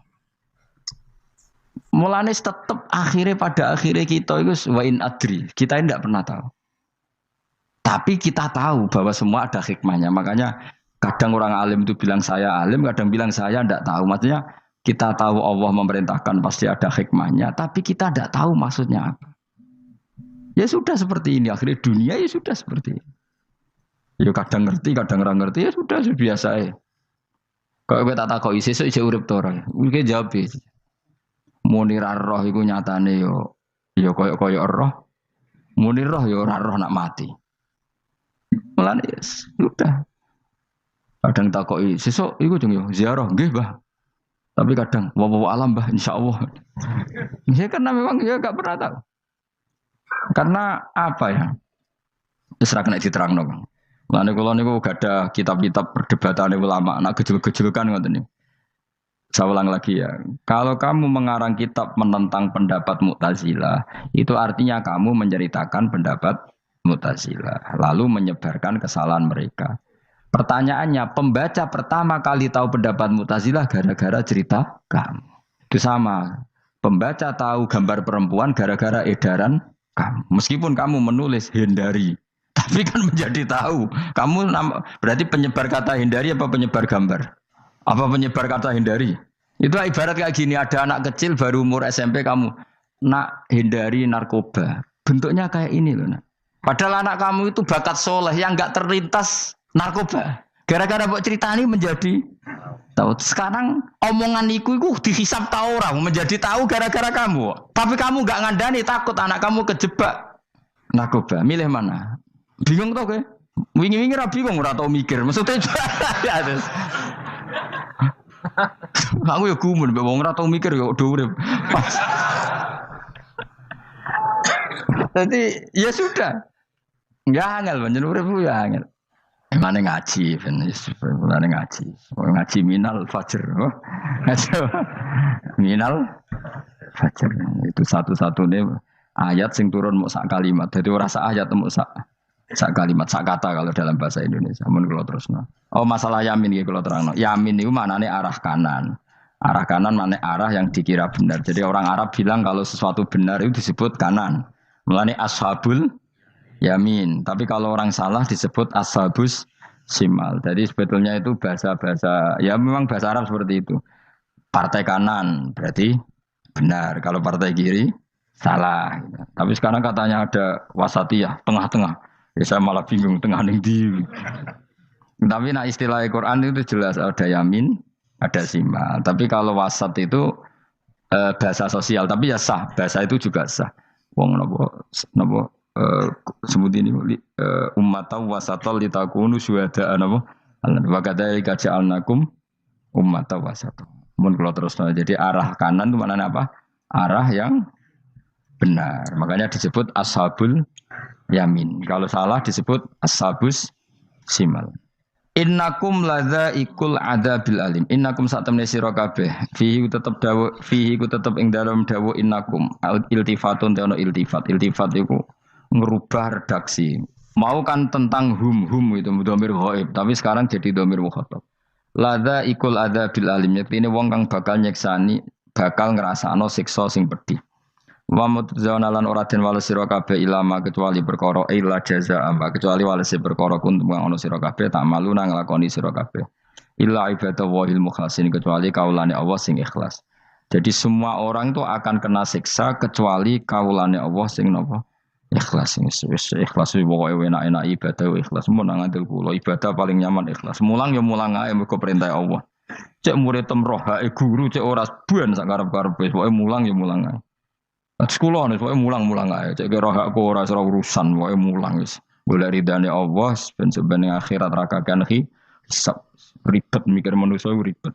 [SPEAKER 2] Mulane tetap pada akhirnya kita itu wa in adri. Kita tidak pernah tahu. Tapi kita tahu bahwa semua ada hikmahnya. Makanya kadang orang alim itu bilang saya alim, kadang bilang saya tidak tahu. Maksudnya kita tahu Allah memerintahkan pasti ada hikmahnya, tapi kita tidak tahu maksudnya apa. Ya sudah seperti ini. Akhirnya dunia ya sudah seperti ini. Ya kadang ngerti, kadang orang ngerti. Ya sudah biasa ya. Kalau kita tak tahu sesuk iso urip to ora. Mungkin jawab. Munir roh iku nyatane yo koyo roh. Munir roh yo ora roh nak mati. Mulane sudah. Kadang takoki sesuk iku jeng yo ziarah nggih, Mbah. Tapi kadang wa alam, Mbah, insyaallah. Ya karena memang ya enggak pernah tahu. Karena apa ya? Wis ra kena diterangno, Bang. Mulane kula niku gak ada kitab-kitab perdebatan ulama, nak gejol-gejolkan ngoten niku. Saya ulang lagi ya. Kalau kamu mengarang kitab menentang pendapat Mu'tazilah, itu artinya kamu menceritakan pendapat Mu'tazilah, lalu menyebarkan kesalahan mereka. Pertanyaannya, pembaca pertama kali tahu pendapat Mu'tazilah gara-gara cerita kamu. Itu sama. Pembaca tahu gambar perempuan gara-gara edaran kamu. Meskipun kamu menulis hindari, tapi kan menjadi tahu. Kamu berarti penyebar kata hindari apa penyebar gambar? Apa penyebar kata hindari? Itu ibarat kayak gini, ada anak kecil baru umur SMP kamu nak hindari narkoba. Bentuknya kayak ini loh. Nak. Padahal anak kamu itu bakat soleh yang nggak terlintas narkoba. Gara-gara buat cerita ini menjadi tahu. Sekarang omongan iku dihisap tahu orang menjadi tahu gara-gara kamu. Tapi kamu nggak ngandani, takut anak kamu kejebak narkoba. Milih mana? Bingung tau ke? Wingi-wingi ra bingung ora tau mikir. Maksudnya ya terus. Aku ya gumun, wong ora tau mikir ya do urip. Jadi ya sudah. Enggak angel panjen urip ya angel. Mane ngaji, mane ngaji. Ngaji minal fajr. Ngaji minal fajr. Itu satu-satunya ayat sing turun muk sak kalimat. Dadi ora sak ayat muk sak kalimat, sak kata kalau dalam bahasa Indonesia. Mun kula terusno. Oh, masalah yamin iki kula terangno. Yamin niku maknane arah kanan. Arah kanan maknane arah yang dikira benar. Jadi orang Arab bilang kalau sesuatu benar itu disebut kanan. Mulane ashabul yamin. Tapi kalau orang salah disebut ashabus simal. Jadi sebetulnya itu bahasa-bahasa, ya memang bahasa Arab seperti itu. Partai kanan berarti benar. Kalau partai kiri salah. Tapi sekarang katanya ada wasatiyah, tengah-tengah. Ya saya malah bingung tengah ning ndi. Tapi nah istilah Al-Qur'an itu jelas ada yamin, ada simal. Tapi kalau wasat itu bahasa sosial, tapi ya sah. Bahasa itu juga sah. Wong napa sebut ini ummatan wasatan litakunu syuhada'a napa? Wa kadzalika ja'alnakum ummatan wasatan. Mun kula terusno. Jadi arah kanan itu maknanya apa? arah yang benar. Makanya disebut ashabul yamin. Kalau salah disebut ashabus simal. Innakum ladza ikul adabil alim. Innakum satamne sira kabeh. Fihi tetep dawu, fihi ku tetep ing dalam dawu innakum. Iltifatun te ono iltifat. Iltifat iku ngerubah redaksi. Mau kan tentang hum itu dhamir ghaib, tapi sekarang jadi dhamir mukhatab. Ladza ikul adabil alim. Yektine wong kang bakal nyeksani, bakal ngrasakno siksa sing pedih. Wa mutzawana lan ora den wales sira kabeh ilama kecuali perkara illa jaza amba kecuali wales perkara kuntum kang ana sira kabeh tak malu nang nglakoni sira kabeh illa ibadah wahil mukhlasin kecuali kaulane Allah sing ikhlas. Jadi semua orang itu akan kena siksa kecuali kaulane Allah sing napa ikhlas. Wis ikhlas pokoke enak-enak ibadah ikhlas mun nang ngandel kula ibadah paling nyaman ikhlas. Mulang ya mulang ae mergo perintah Allah. Cek murid temroh guru cek ora buan sak karep-karepe pokoke mulang ya mulang ae. Sekolah nih, pokoknya mulang-mulang aja. Cek kira hakku ora urusan, pokoknya mulang wis. Golek ridane Allah, ben sebenarnya akhirat rakakan hisab ribet mikir manusia ribet.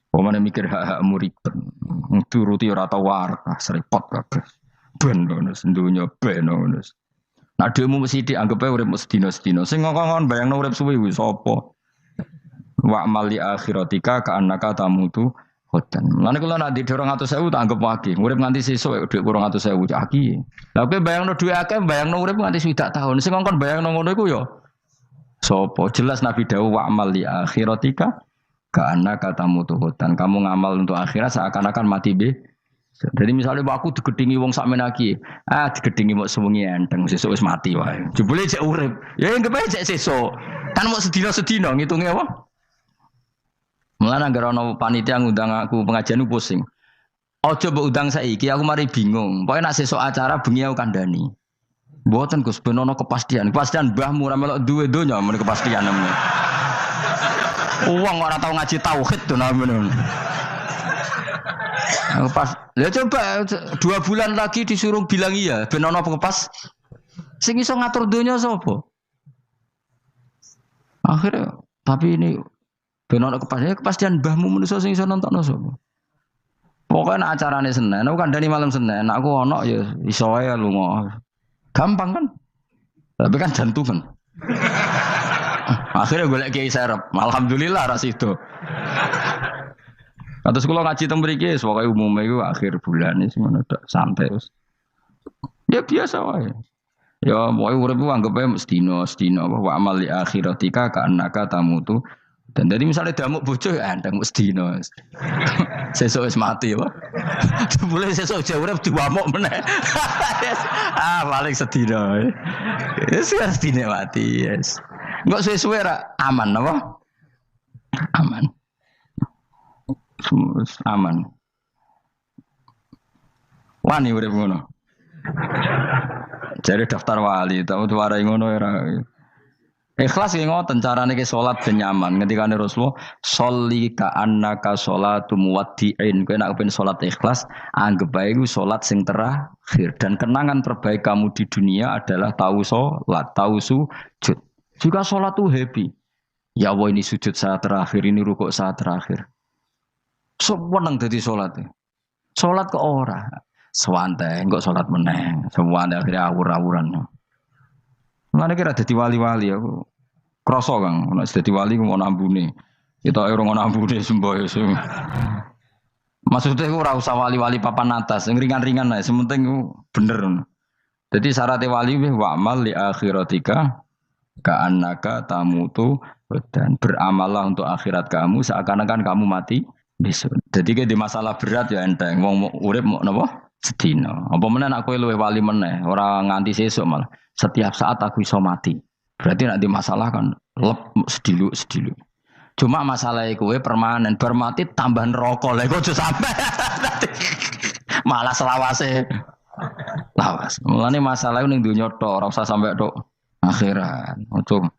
[SPEAKER 2] Pemane mikir hak-hakmu ribet. Turuti ora tau waras, repot kabeh. Ben bonus dunya ben bonus. Nah dhewe mesti dianggep ae urip sedina-sedina. Sing ngongkon bayangno urip suwi kuwi sapa? Wa amali akhiratika ka annaka tamutu hodan. Mulane kula nek di 200.000 tak anggap wage. Urip nganti sesuk dhuwit 200.000 cak iki. Lah kowe bayangno dhuwit akeh, bayangno urip nganti 60 tahun. Sing ngongkon bayangno ngono iku ya sapa? Jelas Nabi dawuh wa amal li akhiratika ka annaka tamutu hodan. Kamu ngamal untuk akhirat seakan-akan mati be. Jadi misalnya aku digedingi wong sakmen iki, digedingi mok sewengi enteng sesuk wis mati wae. Jebule cek urip. Ya anggap ae cek sesuk. Kan mok sedina-sedina ngitunge apa? Mulane anggere ana panitia ngundang aku pengajian pusing. Aja mbok undang saiki aku mari bingung. Pokoke nek sesuk acara bengi aku kandhani. Mboten Gus ben ana kepastian. Kepastian mbahmu ora melok duwe donya men kepastian namanya. Wong ora tau ngaji tauhid to namanya. Pas, ya coba 2 bulan lagi disuruh bilang iya, ben ana kepas. Sing iso ngatur donya sapa? Akhirnya tapi ini ben ana kepastian mbahmu manusa sing iso nontonno sapa? Pokoke nek acarane Senin, aku kandhani malam Senin, aku ana ya iso wae lunga. Gampang kan? Tapi kan jantungan. Akhirnya golek kiai serep. Alhamdulillah ras itu. Terus kalau ngaji teng mriki pokoke umume iku akhir bulan iki ngono tok santai wis. Ya biasa wae. Ya pokoke urip ku anggap ae sedina wa amal li akhiratika ka annaka tamutu. Dan dari misalnya damuk bojo ya ndang sedina. Sesuk wis mati apa. Boleh sesuk jauh urip diwamuk meneh. Paling sedina. Wis sedina mati, yes. Enggak suwe-suwe ra aman apa? Aman. Aman. Wani urip ngono. Jare daftar wali, tau warai ngono ora. Ikhlas ki ngoten carane ki salat ben nyaman. Ngendikane Rasulullah, "Sholli ka annaka sholatu muwaddi'in." Kowe nek pengen salat ikhlas, anggap bae iku salat sing terakhir dan kenangan terbaik kamu di dunia adalah tahu salat, tahu sujud. Juga salat tuh happy. Ya Allah ini sujud saat terakhir, ini rukuk saat terakhir. Seneng dadi salate. Salat kok ora. Sewante kok salat meneh. Sewante akhirnya awur-awuran. Mulane kira dadi wali-wali aku. Krasa Kang, nek dadi wali ku ngono ambune. Kita ora ngono ambune semboyo. Maksudnya aku ora usah wali-wali papan atas, sing ringan-ringan ae, sementing ku bener. Jadi syarat wali wa amal li akhiratika ka annaka tamutu dan beramallah untuk akhirat kamu seakan-akan kamu mati besok. Jadi di masalah berat ya enteng. Wong urip mau napa? Sedina. Apa meneh nek kowe luwih wali meneh, ora nganti sesuk malah. Setiap saat aku iso mati. Berarti nek di masalah kan lep sedilu. Cuma masalah kowe permanen, bar mati tambah neraka. Lha kok aja sampe. Malah selawase. Lawas. Mulane masalah ning donya tok, ora usah sampe tok akhirat. Ojo.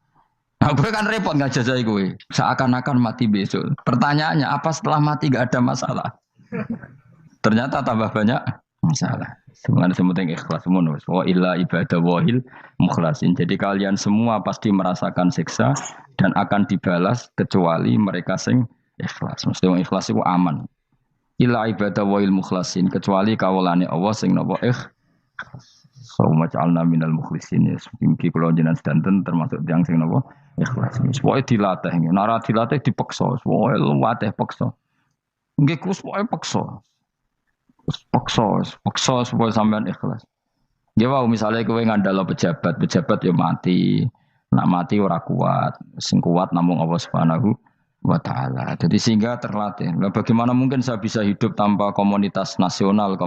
[SPEAKER 2] Nah, gue kan repot nggak jajai gue. Seakan-akan mati besok. Pertanyaannya apa setelah mati gak ada masalah? Ternyata tambah banyak masalah. Semuanya semuanya ikhlas semua. Wa illa ibadah wahil mukhlasin. Jadi kalian semua pasti merasakan siksa dan akan dibalas kecuali mereka sing ikhlas. Mesti yang ikhlas itu aman. illa ibadah wa'il mukhlasin kecuali kawulane Allah sing napa Sauma ja'alna minal mukhlisin ya mungkin kula jenengan sedanten termasuk tiyang sing napa ikhlas. Pokoke dilatih, nek dilatih dipaksa, pokoke luwateh paksa. Nggih Gus pokoke paksa. Paksa supaya sampean ikhlas. Ya wau misalnya kowe ngandalo pejabat yo mati. Nak mati ora kuat, sing kuat namung Allah Subhanahu wa taala. Jadi sehingga terlatih. Nah, bagaimana mungkin saya bisa hidup tanpa komunitas nasional,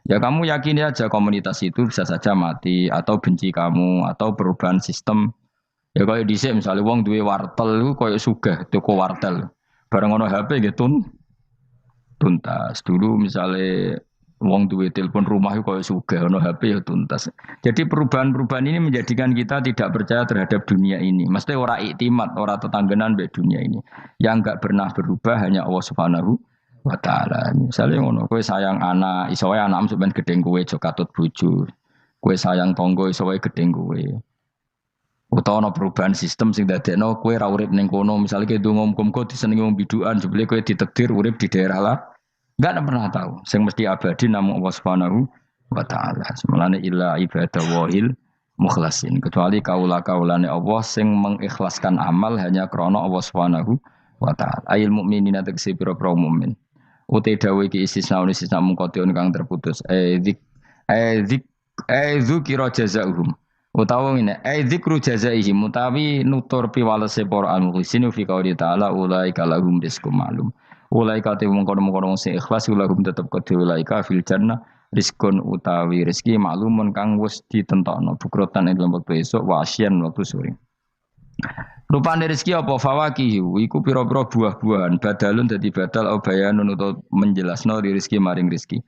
[SPEAKER 2] ya kamu yakini aja komunitas itu bisa saja mati atau benci kamu atau perubahan sistem. Ya kayak dhisik misalnya wong duwe wartel iku koyo sugih toko wartel. Bareng ono HP gitu tuntas. Dulu misalnya wong duwe telepon rumah iku koyo sugih ono HP ya tuntas. Jadi perubahan-perubahan ini menjadikan kita tidak percaya terhadap dunia ini. Mesti ora iktimat, ora tetanggenan mbek dunia ini. Yang enggak pernah berubah hanya Allah Subhanahu wa taala. Misalnya ngono kowe sayang anak, iso wae anakmu sampeyan gedeng kowe aja katut bojo. Kowe sayang tangga iso wae gedeng kowe. Utawa ana perubahan sistem sing dadekno kowe ra urip ning kono, misale kowe ndonga muga-muga disenengi wong bidukan, jebule kowe ditakdir urip di daerah lah. Enggak pernah tahu. Sing mesti abadi namung Allah Subhanahu wa taala. Semalane illa ibadah wahil mukhlasin. Kecuali kaula-kaulane Allah sing mengikhlaskan amal hanya krana Allah Subhanahu wa taala. Ayil mukminina tegese pira-pira mukmin. Ute dawuh iki istisna mungkotion kang terputus. Dzikra jazaohum. Utawa ngene, dzikru jazaihim utawi nutur piwalese para al-mukhlisin fi qouli ta'ala ulaika lahum rizqum ma'lum. Ulaika te mungkon-mungkon sing ikhlas lahum tetep kedhe ulaika fil jannah rizqun utawi rezeki maklumun kang wis ditentokno bukrotan ing lembek besok wasyan waktu sore. Rupane rezeki apa fawakihu iku pira-pira buah-buahan badalun dadi badal bayanun utawa menjelasno rezeki maring rezeki.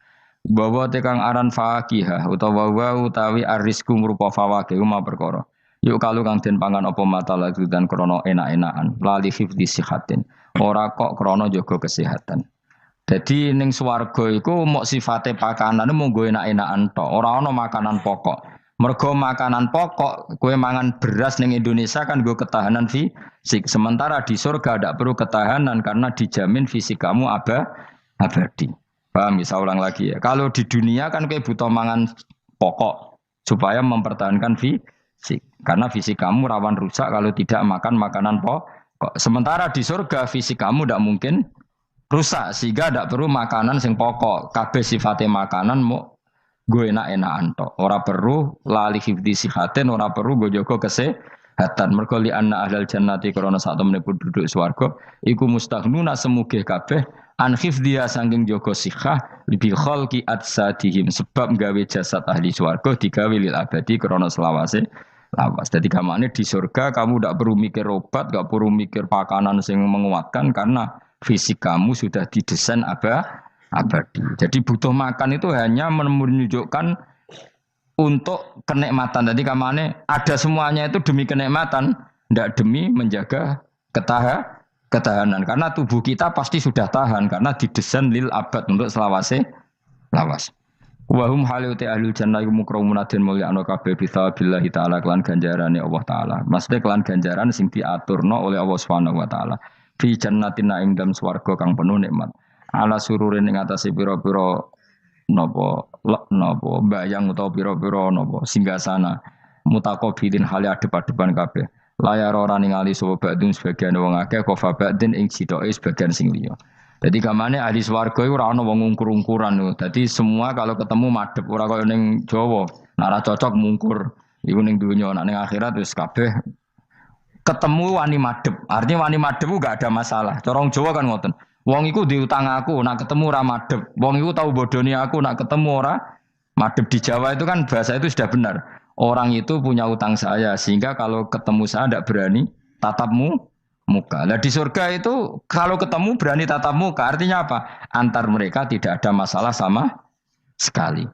[SPEAKER 2] Bahwa tekang aran fakihah utawa utawi arisku ngrupa fawakih ma perkara. Yuk kalau kang den pangan apa mata lagi dan krono enak-enakan lali hifdzi sihatin. Ora kok krono jaga kesehatan. Jadi ning swarga iku mok sifate pakanane mung go enak-enakan tok, ora ana makanan pokok. Mergo makanan pokok kowe mangan beras ning Indonesia kan go ketahanan fisik. Sementara di surga tidak perlu ketahanan karena dijamin fisik kamu abadi. Paham, bisa ulang lagi ya. Kalau di dunia kan kayak butuh mangan pokok supaya mempertahankan fisik. Karena fisik kamu rawan rusak kalau tidak makan makanan pokok. Sementara di surga fisik kamu tidak mungkin rusak sehingga tidak perlu makanan sing pokok. Kabeh sifatnya makanan mau gue enak-enakan tok. Ora perlu lali hifdzi sihatin, ora perlu gue jaga kesehatan. Mergo li anna ahlal jannati krana sak temene penduduk swarga iku mustaghnuna semugih kabeh an hifdhiya sangking jaga sikhah bi khalqi atsadihim sebab gawe jasad ahli swarga digawe lil abadi krana selawase lawas. Dadi kamane di surga kamu tidak perlu mikir obat, enggak perlu mikir pakanan sing menguatkan karena fisik kamu sudah didesain abadi. Jadi butuh makan itu hanya menunjukkan untuk kenikmatan. Jadi kamane ada semuanya itu demi kenikmatan, tidak demi menjaga ketahanan. Karena tubuh kita pasti sudah tahan karena didesain lil abad untuk selawase lawas. Wahum haluti ahlul jannah mukramun den mulya ana kabeh bisabillahi taala kelan ganjarane Allah taala. Maksudnya kelan ganjaran sing diaturno oleh Allah Subhanahu wa taala. Fi jannatin naim dalam swarga kang penuh nikmat. Ala sururin ing atase pira-pira napa bayang utawa pira-pira napa singgasana mutaqabilin hale adep-adepan kabeh. Layar ora ningali sapa badung sebagian wong akeh kofa badin ing sitoke sebagian sing liya. Jadi gamane ahli swarga iku ora ana wong ngungkur-ungkuran lho. Dadi semua kalau ketemu madhep ora kaya ning Jawa. Nek ora cocok mungkur. Iku ning dunya nek ning akhirat wis kabeh ketemu wani madhep. Artinya wani madhep enggak ada masalah. Cara wong Jawa kan ngoten. Wong iku diutang aku, nak ketemu ora madhep. Wong iku tau bodoni aku, nak ketemu ora madhep. Di Jawa itu kan bahasa itu sudah benar. Orang itu punya utang saya sehingga kalau ketemu saya tidak berani tatap muka. Nah di surga itu kalau ketemu berani tatap muka artinya apa? Antar mereka tidak ada masalah sama sekali.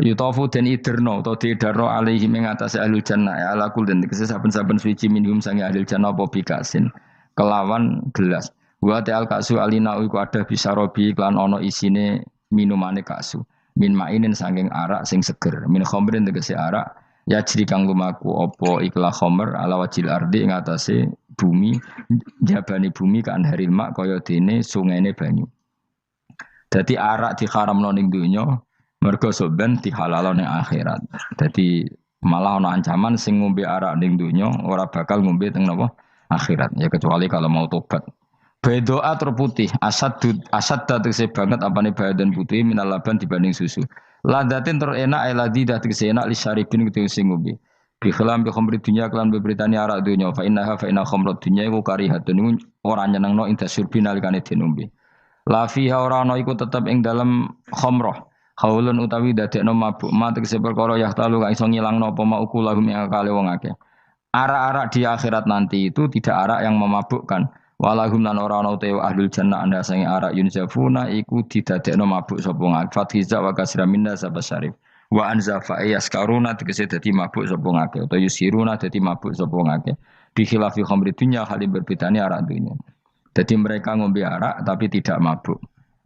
[SPEAKER 2] Yutofu dan iderno atau diidarno alaihi mengatasi ahlul jannah ya ala kul dan saben-saben suci minhum sangi ahlul jannah apa bikasin kelawan gelas. Wa ta'al kasu alina iku ada bisa robi klan ono isine minumane kasu. Min mainin saking arak sing seger. Min khamrin tegese arak ya jadi kang lumaku opo ikhla khomer ala wajil ardi ing atase bumi jabane bumi kan haril mak kaya dene sungaine banyu Dadi arak diharamno ning donya mergo soben dihalalno ning akhirat. Dadi malah ana ancaman sing ngombe arak ning donya ora bakal ngombe teng napa akhirat. Ya kecuali kalau mau tobat. Bedoa terputih, asad tegese banget apane badan putih minal laban dibanding susu. Ladatin terenak eladi tegese enak li syaribin tegese ngombe. Bi khilam bi khamri dunya kelan beberitani arak dunya fa innaha fa inna khamrat dunya iku karihatun iku ora nyenengno inda syurbi nalikane dinombe. La fiha ora ana iku tetep ing dalem khamrah. Haulun utawi dadekno mabuk ma tegese perkara yahtalu kang iso ngilangno apa ma ukulahum ing akale wong akeh. Arak-arak di akhirat nanti itu tidak arak yang memabukkan. Walahum lan ora ana utawa ahlul jannah anda sing arak yunzafuna iku didadekno mabuk sapa ngak fathiza wa kasra minna sabasyarif wa anzafa yaskaruna tegese dadi mabuk sapa ngake utawa yusiruna dadi mabuk sapa ngake bi khilafi khamri dunya kali berbedane arak dunya. Jadi mereka ngombe arak tapi tidak mabuk.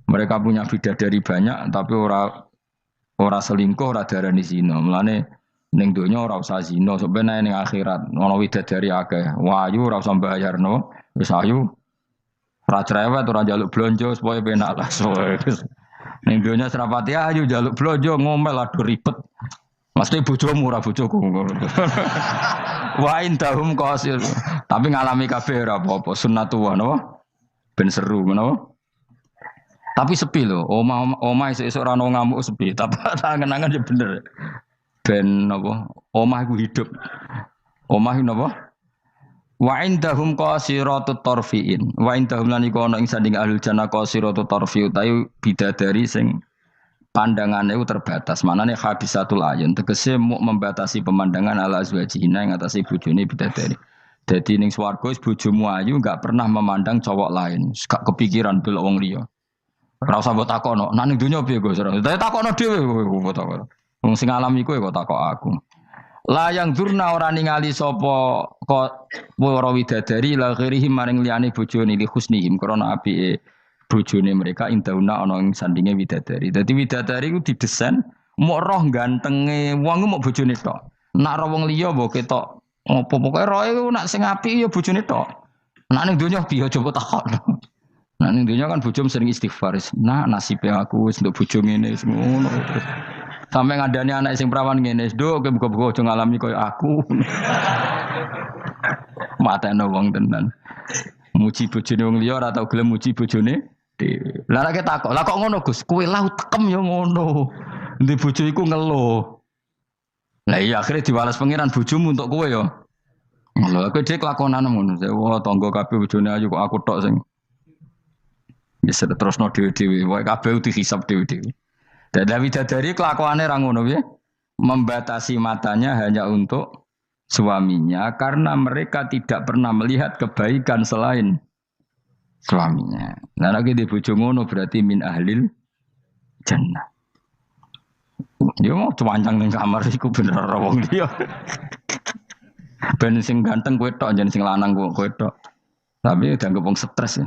[SPEAKER 2] Mereka punya bidadari banyak tapi ora selingkuh ora darani zina. Mulane ning donya ora usah zina sampeyan ning akhirat ana widadari akeh. Wayu ora usah bayarno. Wis ayu ora cerewet ora njaluk blonjo supaya penak lah soe. Ning donya serapati ayu njaluk blonjo ngomel aduh ribet. Mesti bojomu ora bojoku. Wa indahum qasil. Tapi ngalami kabeh ora apa-apa sunnatullah napa? Ben seru menapa? Tapi sepi lho, omah esuk ora ono ngamuk sepi, tapi tangan-tangan ya bener. Ben napa? Omah iku hidup. Omah iku napa? Wa indahum qasiratut tarfiin. Wa indahum lan iku ana ing sanding ahlul jannah qasiratut tarfi utawi bidadari sing pandangane itu terbatas. Manane habisatul ayun tegese membatasi pemandangan ala azwajina ing atase bojone bidadari. Dadi ning swarga bojomu ayu enggak pernah memandang cowok lain, gak kepikiran delok wong liya. Ora usah mbok takono, nek ning donya piye Gus? Dadi takono dhewe kowe takon. Wong sing alami kowe kok takok aku. Layang durna ora ningali sapa kok para widadari la ghirihi maring liyane bojone li husnihim krana apike bojone mereka indauna ana ing sandinge widadari. Dadi widadari ku didesain mok roh gantenge wong mok bojone tok. Nak ro wong liya mbok ketok opo pokoke roe ku nak sing apik ya bojone tok. Nak ning donya piye coba takon. Nak ning donya kan bojom sering istighfar. Nah nasibe aku wis nduk bojo ngene wis ngono. Sampai ngadani anak sing perawan ngene, "Nduk, kowe buka-buka aja ngalami koyo aku." Matane wong tenan. Muji bojone wong liya ora tau gelem muji bojone dhewe. Lah nek takok, "Lah kok ngono, Gus? Kowe lau tekem ya ngono." Ndek bojo iku ngeluh. Lah iya akhirnya diwales pangeran bojomu untuk kowe ya. Lha kowe dhek lakonan ngono. Wah, tangga kabeh bojone ayu kok aku tok sing bisa terusno dhewe-dhewe. Wae kabeh dihisab dhewe-dhewe. Dan widadari kelakuannya orang ngono ya, membatasi matanya hanya untuk suaminya karena mereka tidak pernah melihat kebaikan selain suaminya. Nah lagi di bojo ngono berarti min ahlil jannah. Dia mau cuancang ning kamar iku bener ora wong liya. Ben sing ganteng kowe tok, jan sing lanang kowe tok. Tapi dianggap wong stres ya.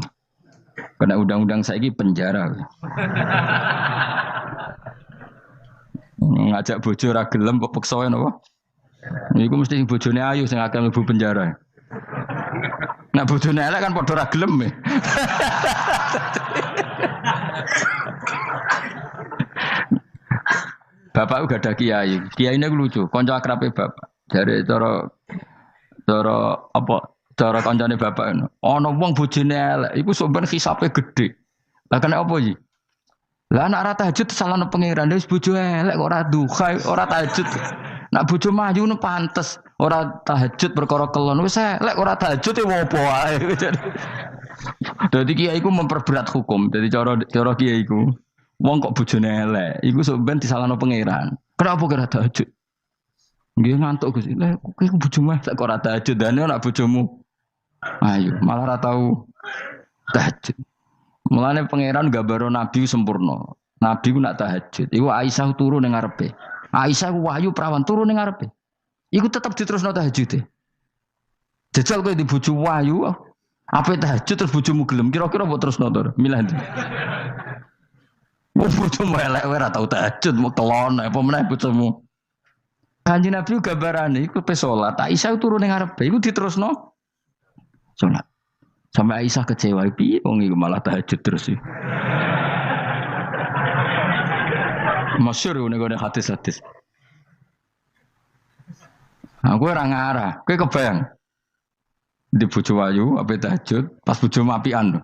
[SPEAKER 2] Kena undang-undang saiki penjara. Ngajak bojo ra gelem kok peksa wae napa? Iku mesti bojone ayu sing akeh mlebu penjara. Nek bojone elek kan padha ra gelem. Bapak uga ada kiai. Kiai ini lucu, kanca akrabe bapak. Dari cara kancane bapak ngono. Ana wong bojone elek, iku sok ben hisabe gedhe. Lah kena apa iki? Lah anak ora tahajud salahno pangeran wis bojo elek kok ora duha ora tahajud. Nak bojo mayu nu pantes ora tahajud perkara kelon wis elek ora tahajud e opo wae. Dadi kiai iku memperberat hukum. Dadi cara kiai iku wong kok bojone elek iku sok ben disalahno pangeran. Kenapa kira tahajud? Nggih ngantuk Gus. Lah kowe bojomu elek kok ora tahajud dane anak bojomu. Ayo malah ora tau tahajud. Mulane pangeran gambaro nabi sempurna. Nabi ku nak tahajud. Iku Aisyah turu ning ngarepe. Aisyah ku wahyu prawan turu ning ngarepe. Iku tetep diterusno tahajude. Jajal kowe di bojo wahyu, apa tahajud terus bojomu gelem kira-kira mbok terusno to? Milih ndi? Bojomu elek kowe ora tau tahajud, mau kelon apa meneh bojomu. Kanjeng Nabi gambarane iku pe salat. Aisyah turu ning ngarepe iku diterusno salat. Sampai Aisyah kecewa, piye wong iku malah tahajud terus sih. Masyhur ngene hadis-hadis. Aku ora ngarah, kowe kebayang. Di bojo ayu ape tahajud, pas bojo mapian.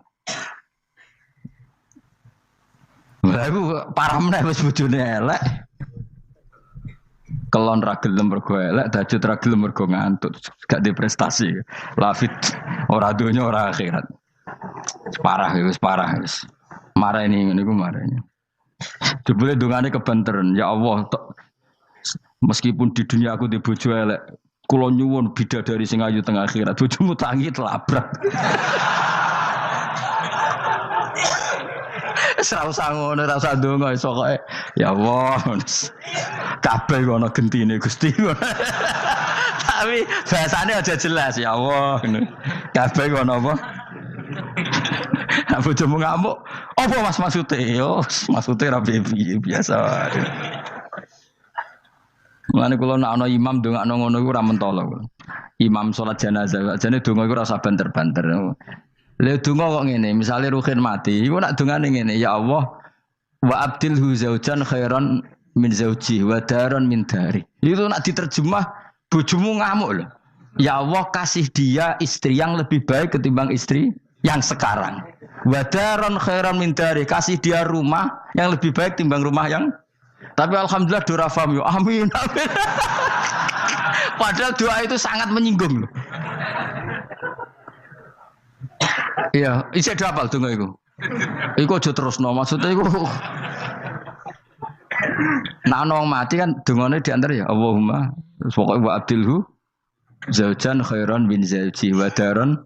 [SPEAKER 2] Lah iku parah meneh wis bojone elek. Kelon ra gelem mergo elek, tahajud ra gelem mergo ngantuk, gak di prestasi. Lafit ora donya ora akhirat. Parah wis parah wis. Marah ini ngene iku marah ini. Jebule dongane kebanteren, ya Allah, meskipun di dunia aku di bojo elek, kula nyuwun bidadari sing ayu teng akhirat, bojomu tangi telabrak. Ora usah ngono, ora usah ndonga iso kok. Ya Allah. Kabeh ono gentine Gusti. Tapi bahasane aja jelas ya Allah. Kabeh ono apa? Aku cuma ngamuk. Apa Mas maksude? Yo, maksude ra biasa. Mulane kula nek ana imam ndongakno ngono iku ora mentolo. Imam salat jenazah, jane donga iku ora usah banter-banter. Lha donga kok ngene, misale Ruhin mati, iku nak dongane ngene, ya Allah wa abdilhu zaujan khairan min zauji wa daran min dari. Itu nak diterjemah bojomu ngamuk lho. Ya Allah kasih dia istri yang lebih baik ketimbang istri yang sekarang. Wa daran khairan min dari, kasih dia rumah yang lebih baik timbang rumah yang. Tapi alhamdulillah dora faham yo. Amin. Amin. Padahal doa itu sangat menyinggung loh. Iya, isih hafal donga iku. Iku aja terusno, maksudnya iku nah nong mati kan dongane diantar ya Allahumma pokoke wa abdilhu zaujan khairan bin zauji wa daron.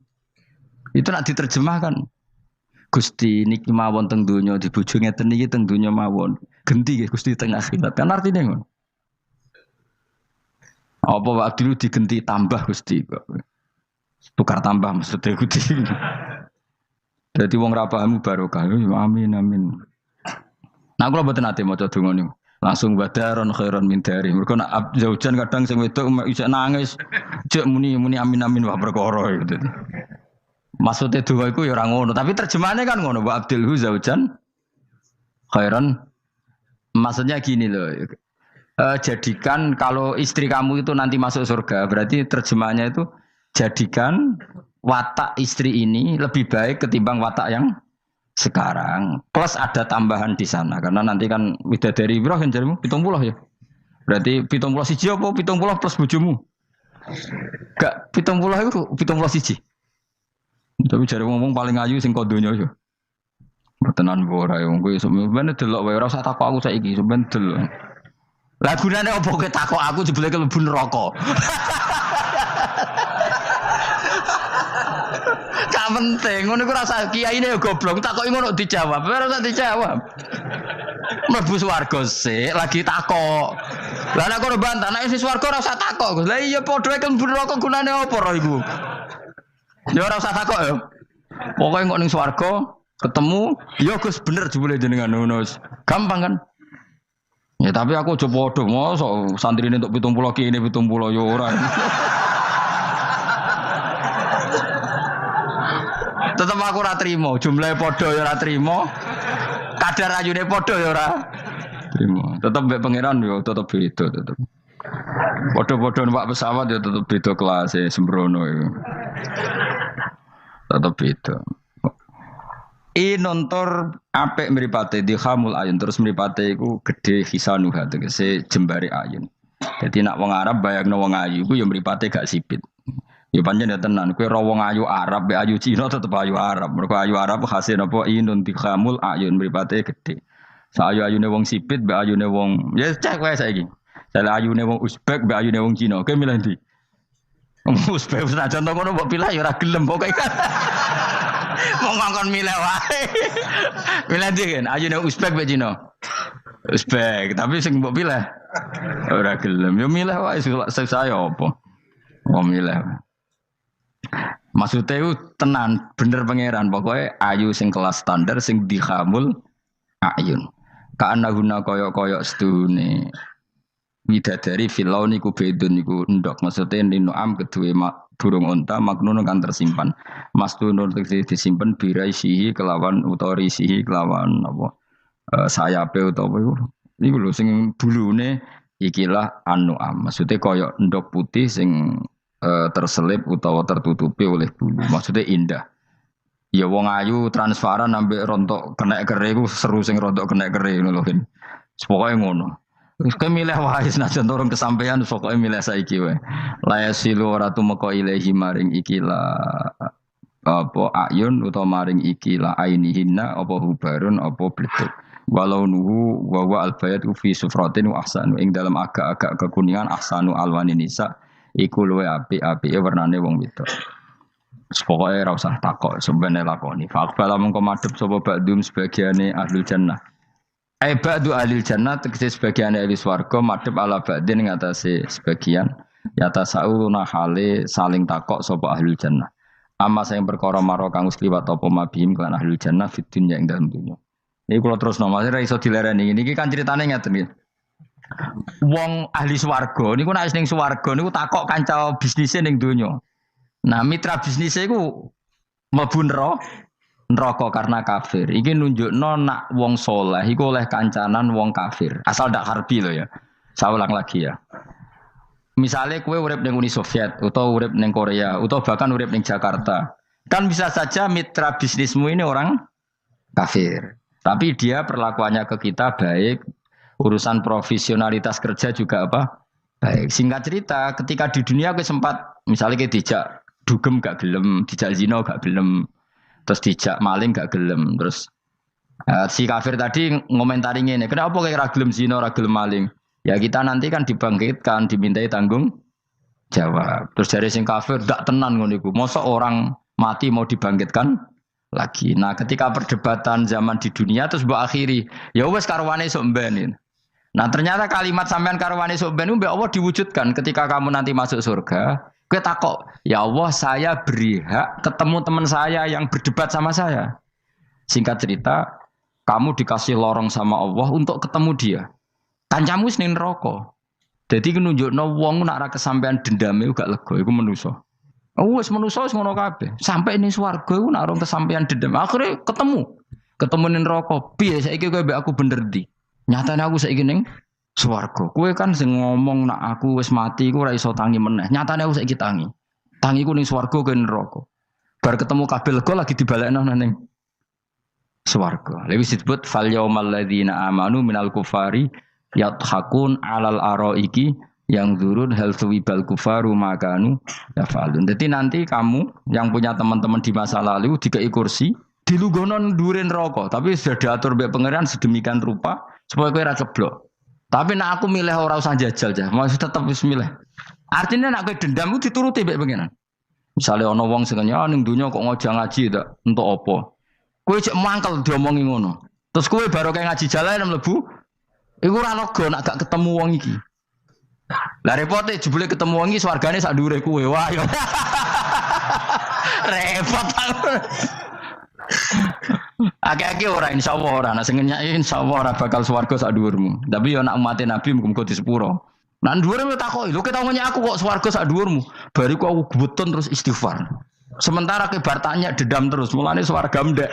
[SPEAKER 2] Itu nak diterjemahkan. Gusti niki mawon teng donya di bojo ngeten niki teng donya mawon. Genti nggih Gusti teng akhirat. Kan artine ngono. Apa wa abdilhu digenti tambah Gusti kok. Tukar tambah maksudnya Gusti. Jadi wong ra paham barokah. Amin amin. Nah kula mboten ate maca donga niku. Langsung badaron khairon min dari. Mergo nak zaujan kadang sing wedok iso nangis. Cek muni amin amin wah perkara gitu. Maksudnya donga iku ya ora ngono, tapi terjemahane kan ngono, wa abdilhu zaujan khairon. Maksudnya gini loh. Jadikan kalau istri kamu itu nanti masuk surga, berarti terjemahnya itu jadikan watak istri ini lebih baik ketimbang watak yang sekarang. Plus ada tambahan di sana karena nanti kan widadari Ibrahim jarimu 70 ya. Berarti 71 apa 70 plus bojomu? Gak 70 itu 71. Tapi jare ngomong paling ayu sing kodonya ya. Tenan ora ya kowe sampeyan delok wae ora usah takok aku saiki sampeyan delok. Lah gunane opo kowe takok aku jebule mlebu neraka. Gak penting, ngono iku rasa kiyaine ya goblok, takoki ngono dijawab, ora usah dijawab. Mlebu swarga sik, lagi takok. Lah nek kono bantah, nek wis swarga ora usah takok. Lah iya padha mlebu neraka gunane apa ro iku? Ya ora usah takok ya. Pokoke kok ning swarga ketemu, ya Gus bener jebule jenengan ngono. Gampang kan? Ya tapi aku aja padha, mosok santrine entuk 70 kene 70 ya ora. Tetep aku ora trimo, jumlahe padha ya ora trimo. Kadar ayune padha ya ora trimo. Tetep mbek pangeran yo tetep beda tetep. Padha-padha numpak pesawat ya tetep beda kelas sembrono iku. Tetep beda. Nontor apik mripate dihamul ayun terus mripate iku gedhe hisanuha tegese jembare ayun. Dadi nak wong Arab bayangno wong ayu iku ya mripate gak sipit. Ya pancen ya tenan, kowe ro wong ayu Arab, be ayu Cina tetep ayu Arab. Mergo ayu Arab hasil napa inun tikhamul ayun mripate gedhe. Sa-ayu-ayune wong sipit, be ayune wong ya cek wae saiki. Sale ayune wong Uzbek, be ayune wong Cina. Kowe milih ndi? Uzbek senajan to ngono mbok pilih ya ora gelem pokoke kan. Wong ngongkon milih wae. Milih ndi kan? Ayune Uzbek be Cina. Uzbek, tapi sing mbok pilih ora gelem. Ya milih wae saya apa? Wong milih. Maksudnya itu tenan bener pangeran pokoknya ayu sing kelas standar sing dihamul ayun. Karena guna koyok-koyok sedune widadari filau niku bedun niku endok. Maksudnya ninoam kedua burung unta maknun kan tersimpan. Mastunur disimpan birai sihi kelawan utori sihi kelawan apa sayape utawa Niku lho sing bulune ikilah An-Nu'am. Maksudnya kaya endok putih sing terselip utawa tertutupi oleh bulu. Maksudnya indah. Ya wong ayu transparan ambek rontok kena kere iku seru sing rontok kena kere ngono lho. Pokoke ngono. Wis kowe milih wae senajan turun kesampaian pokoke milih saiki wae. La yasilu ora tumeka ilahi maring ikilah apa ayun utawa maring ikilah ainihinna apa hubarun apa bletuk. Walau nuhu wa albayat fi sufratin wa ahsanu ing dalam agak-agak kekuningan ahsanu alwani nisa iku luwe apik-apike warnane wong wedok. Pokoke ora usah takok sembene lakoni. Faqbala mengko madhep sapa ba'dum sebagiane ahlul jannah. Ba'du ahlil jannah tegese sebagiane ahli swarga madhep ala ba'din ing atase sebagian yata sauna hale saling takok sapa ahlul jannah. Amma sing perkara maro kang wis liwat apa mabihim lan ahlul jannah fid dunya ing dalem dunya. Niki kula terusno Mas ora iso dilereni. Niki kan critane ngeten iki. Wong ahli swarga niku nek ning swarga niku takok kanca bisnise ning donya. Nah, mitra bisnisnya iku mlebu neraka karena kafir. Iki nunjukno nak wong soleh iku oleh kancanan wong kafir. Asal ndak harbi lho ya. Saya ulang lagi ya. Misalnya kue urip ning Uni Soviet atau urip ning Korea atau bahkan urip ning Jakarta. Kan bisa saja mitra bisnismu ini orang kafir. Tapi dia perlakuannya ke kita baik, urusan profesionalitas kerja juga apa? Baik. Singkat cerita, ketika di dunia aku sempat misalnya kayak dijak dugem gak gelem, dijak zina gak gelem, terus dijak maling gak gelem, terus si kafir tadi ngomentari ngene, kenapa kayak ra gelem zina, ra gelem maling? Ya kita nanti kan dibangkitkan, dimintai tanggung jawab. Terus dari sing kafir ndak tenan ngono iku. Mosok orang mati mau dibangkitkan lagi. Nah, ketika perdebatan zaman di dunia terus mbok akhiri, ya wis karwane sok mben. Nah, ternyata kalimat sampean karwane sok mben mbek Allah diwujudkan ketika kamu nanti masuk surga. Kowe takok, ya Allah saya beri hak ketemu teman saya yang berdebat sama saya. Singkat cerita, kamu dikasih lorong sama Allah untuk ketemu dia. Kancamu wis ning neraka. Dadi nunjukno wong nek ora kesampean dendame gak lega iku manusa. Wis manusa wis ngono kabeh. Sampai ning swarga iku nek ora kesampean dendam, akhire ketemu ning neraka. Piye saiki kowe mbek aku bener ndi? Nyatane aku saiki ning swarga. Kowe kan sing ngomong nak aku wis mati iku ora iso tangi meneh. Nyatane aku saiki tangi. Tangiku ning swarga kowe neraka. Bar ketemu kabeh lega lagi dibalekno ning swarga. Lha wis disebut fal yaumal ladzina amanu minal kufari yadhakun alal araiki yang zurun hal suwibal kufaru makanu yafalun. Jadi nanti kamu yang punya teman-teman di masa lalu dikai kursi dilungguhno ndure neraka, tapi sudah diatur mbek pangeran sedemikian rupa supaya kowe ora ceblok. Tapi nek aku milih ora usah jajal jah, mau tetep wis milih. Artinya nek kowe dendam ku dituruti mbek pangeran. Misale ana wong sing ning donya kok ngojo ngaji tak entuk apa. Kowe cek mangkel diomongi ngono. Terus kowe baru kayak ngaji jalan mlebu iku ora lega nek gak ketemu wong iki. Lah repote jebule ketemu wong iki swargane sak dhuwure kowe. Wah yo. Repot aku. Akeh-akeh ora insyaallah ora. Nek sing nyai insyaallah ora bakal swarga sak dhuwurmu. Tapi yo nek umat Nabi muga-muga di sepuro. Nek dhuwure takoki, lho ketemu aku kok swarga sak dhuwurmu. Bariku aku gebeton terus istighfar. Sementara ke bar tanya dedam terus, mulane swarga ndek.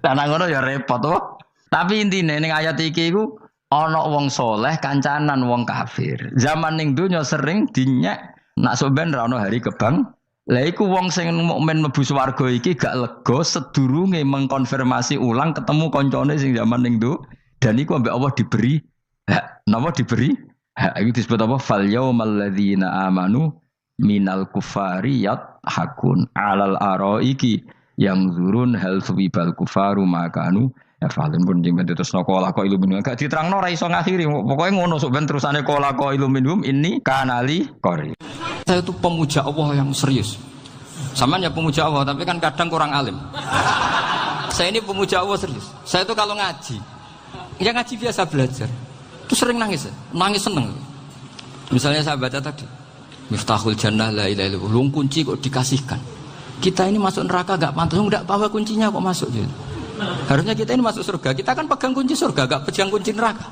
[SPEAKER 2] Lah ngono ya repot to. Tapi intine ning ayat iki iku ana wong soleh kancanan wong kafir. Zaman ning donya sering dinyek nak sampean ra ono hari kebang. Lah iku wong sing mukmin mlebu swarga iki gak lega sedurunge mengkonfirmasi ulang ketemu kancane sing zaman ning do dan iku ambek Allah diberi hak. Napa diberi? Hak iki disebut apa? Fal yaumal ladzina amanu minal kufari yadhakun alal araiki yang zurun hal suwibal kufaru makanu ya falen pun jeng terus kola ko iluminum gak diterangno ora iso ngakhiri pokoke ngono sok ben terusane kola ko iluminum ini kanali kori. Saya itu pemuja Allah yang serius. Sampean ya pemuja Allah tapi kan kadang kurang alim. Saya ini pemuja Allah serius. Saya itu kalau ngaji ya ngaji biasa belajar. Itu sering nangis seneng. Misalnya saya baca tadi Miftahul Jannah la ilaha illallah. Lung kunci kok dikasihkan. Kita ini masuk neraka gak pantas, enggak bawa kuncinya kok masuk gitu. Harusnya kita ini masuk surga, kita kan pegang kunci surga, gak pegang kunci neraka.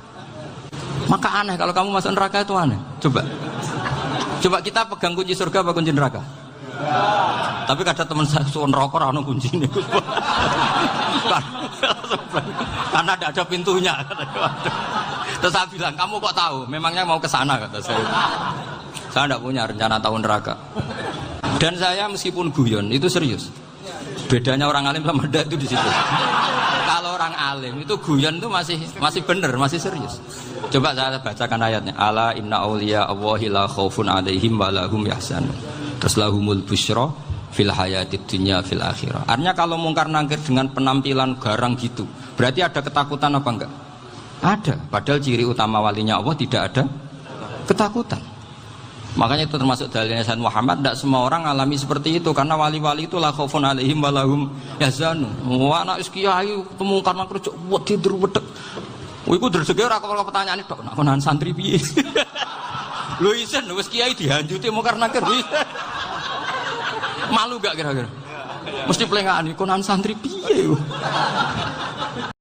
[SPEAKER 2] Maka aneh kalau kamu masuk neraka itu aneh. Coba kita pegang kunci surga apa kunci neraka? Tapi kadang teman saya suwon neraka ora ono kuncine.
[SPEAKER 1] Karena tidak ada pintunya. Terus saya bilang, kamu kok tahu? Memangnya mau ke sana, kata saya. Saya tidak punya rencana tahun neraka. Dan saya meskipun guyon itu serius. Bedanya orang alim sama ndak itu di situ. Kalau orang alim itu guyon itu masih benar, masih serius. Coba saya bacakan ayatnya. Ala inna auliya Allahi la khaufun alaihim wa lahum yahzanun. Terus lahumul busyra fil hayatid dunya fil akhirah. Artinya kalau mungkar nangkir dengan penampilan garang gitu, berarti ada ketakutan apa enggak? Ada. Padahal ciri utama walinya Allah tidak ada ketakutan. Makanya itu termasuk dalilnya Sayyid Muhammad. Tidak semua orang alami seperti itu. Karena wali-wali itu la khaufun alaihim wa lahum yahzanun. Wah anak kiai temungkar nangkir cok wedi wedek. Iku dresege ora kok pertanyaane tok nak konan santri piye. Lho isen wis kiai dihanjuti mungkar nangkir. Malu gak kira-kira? Mesti pelengane konan santri piye.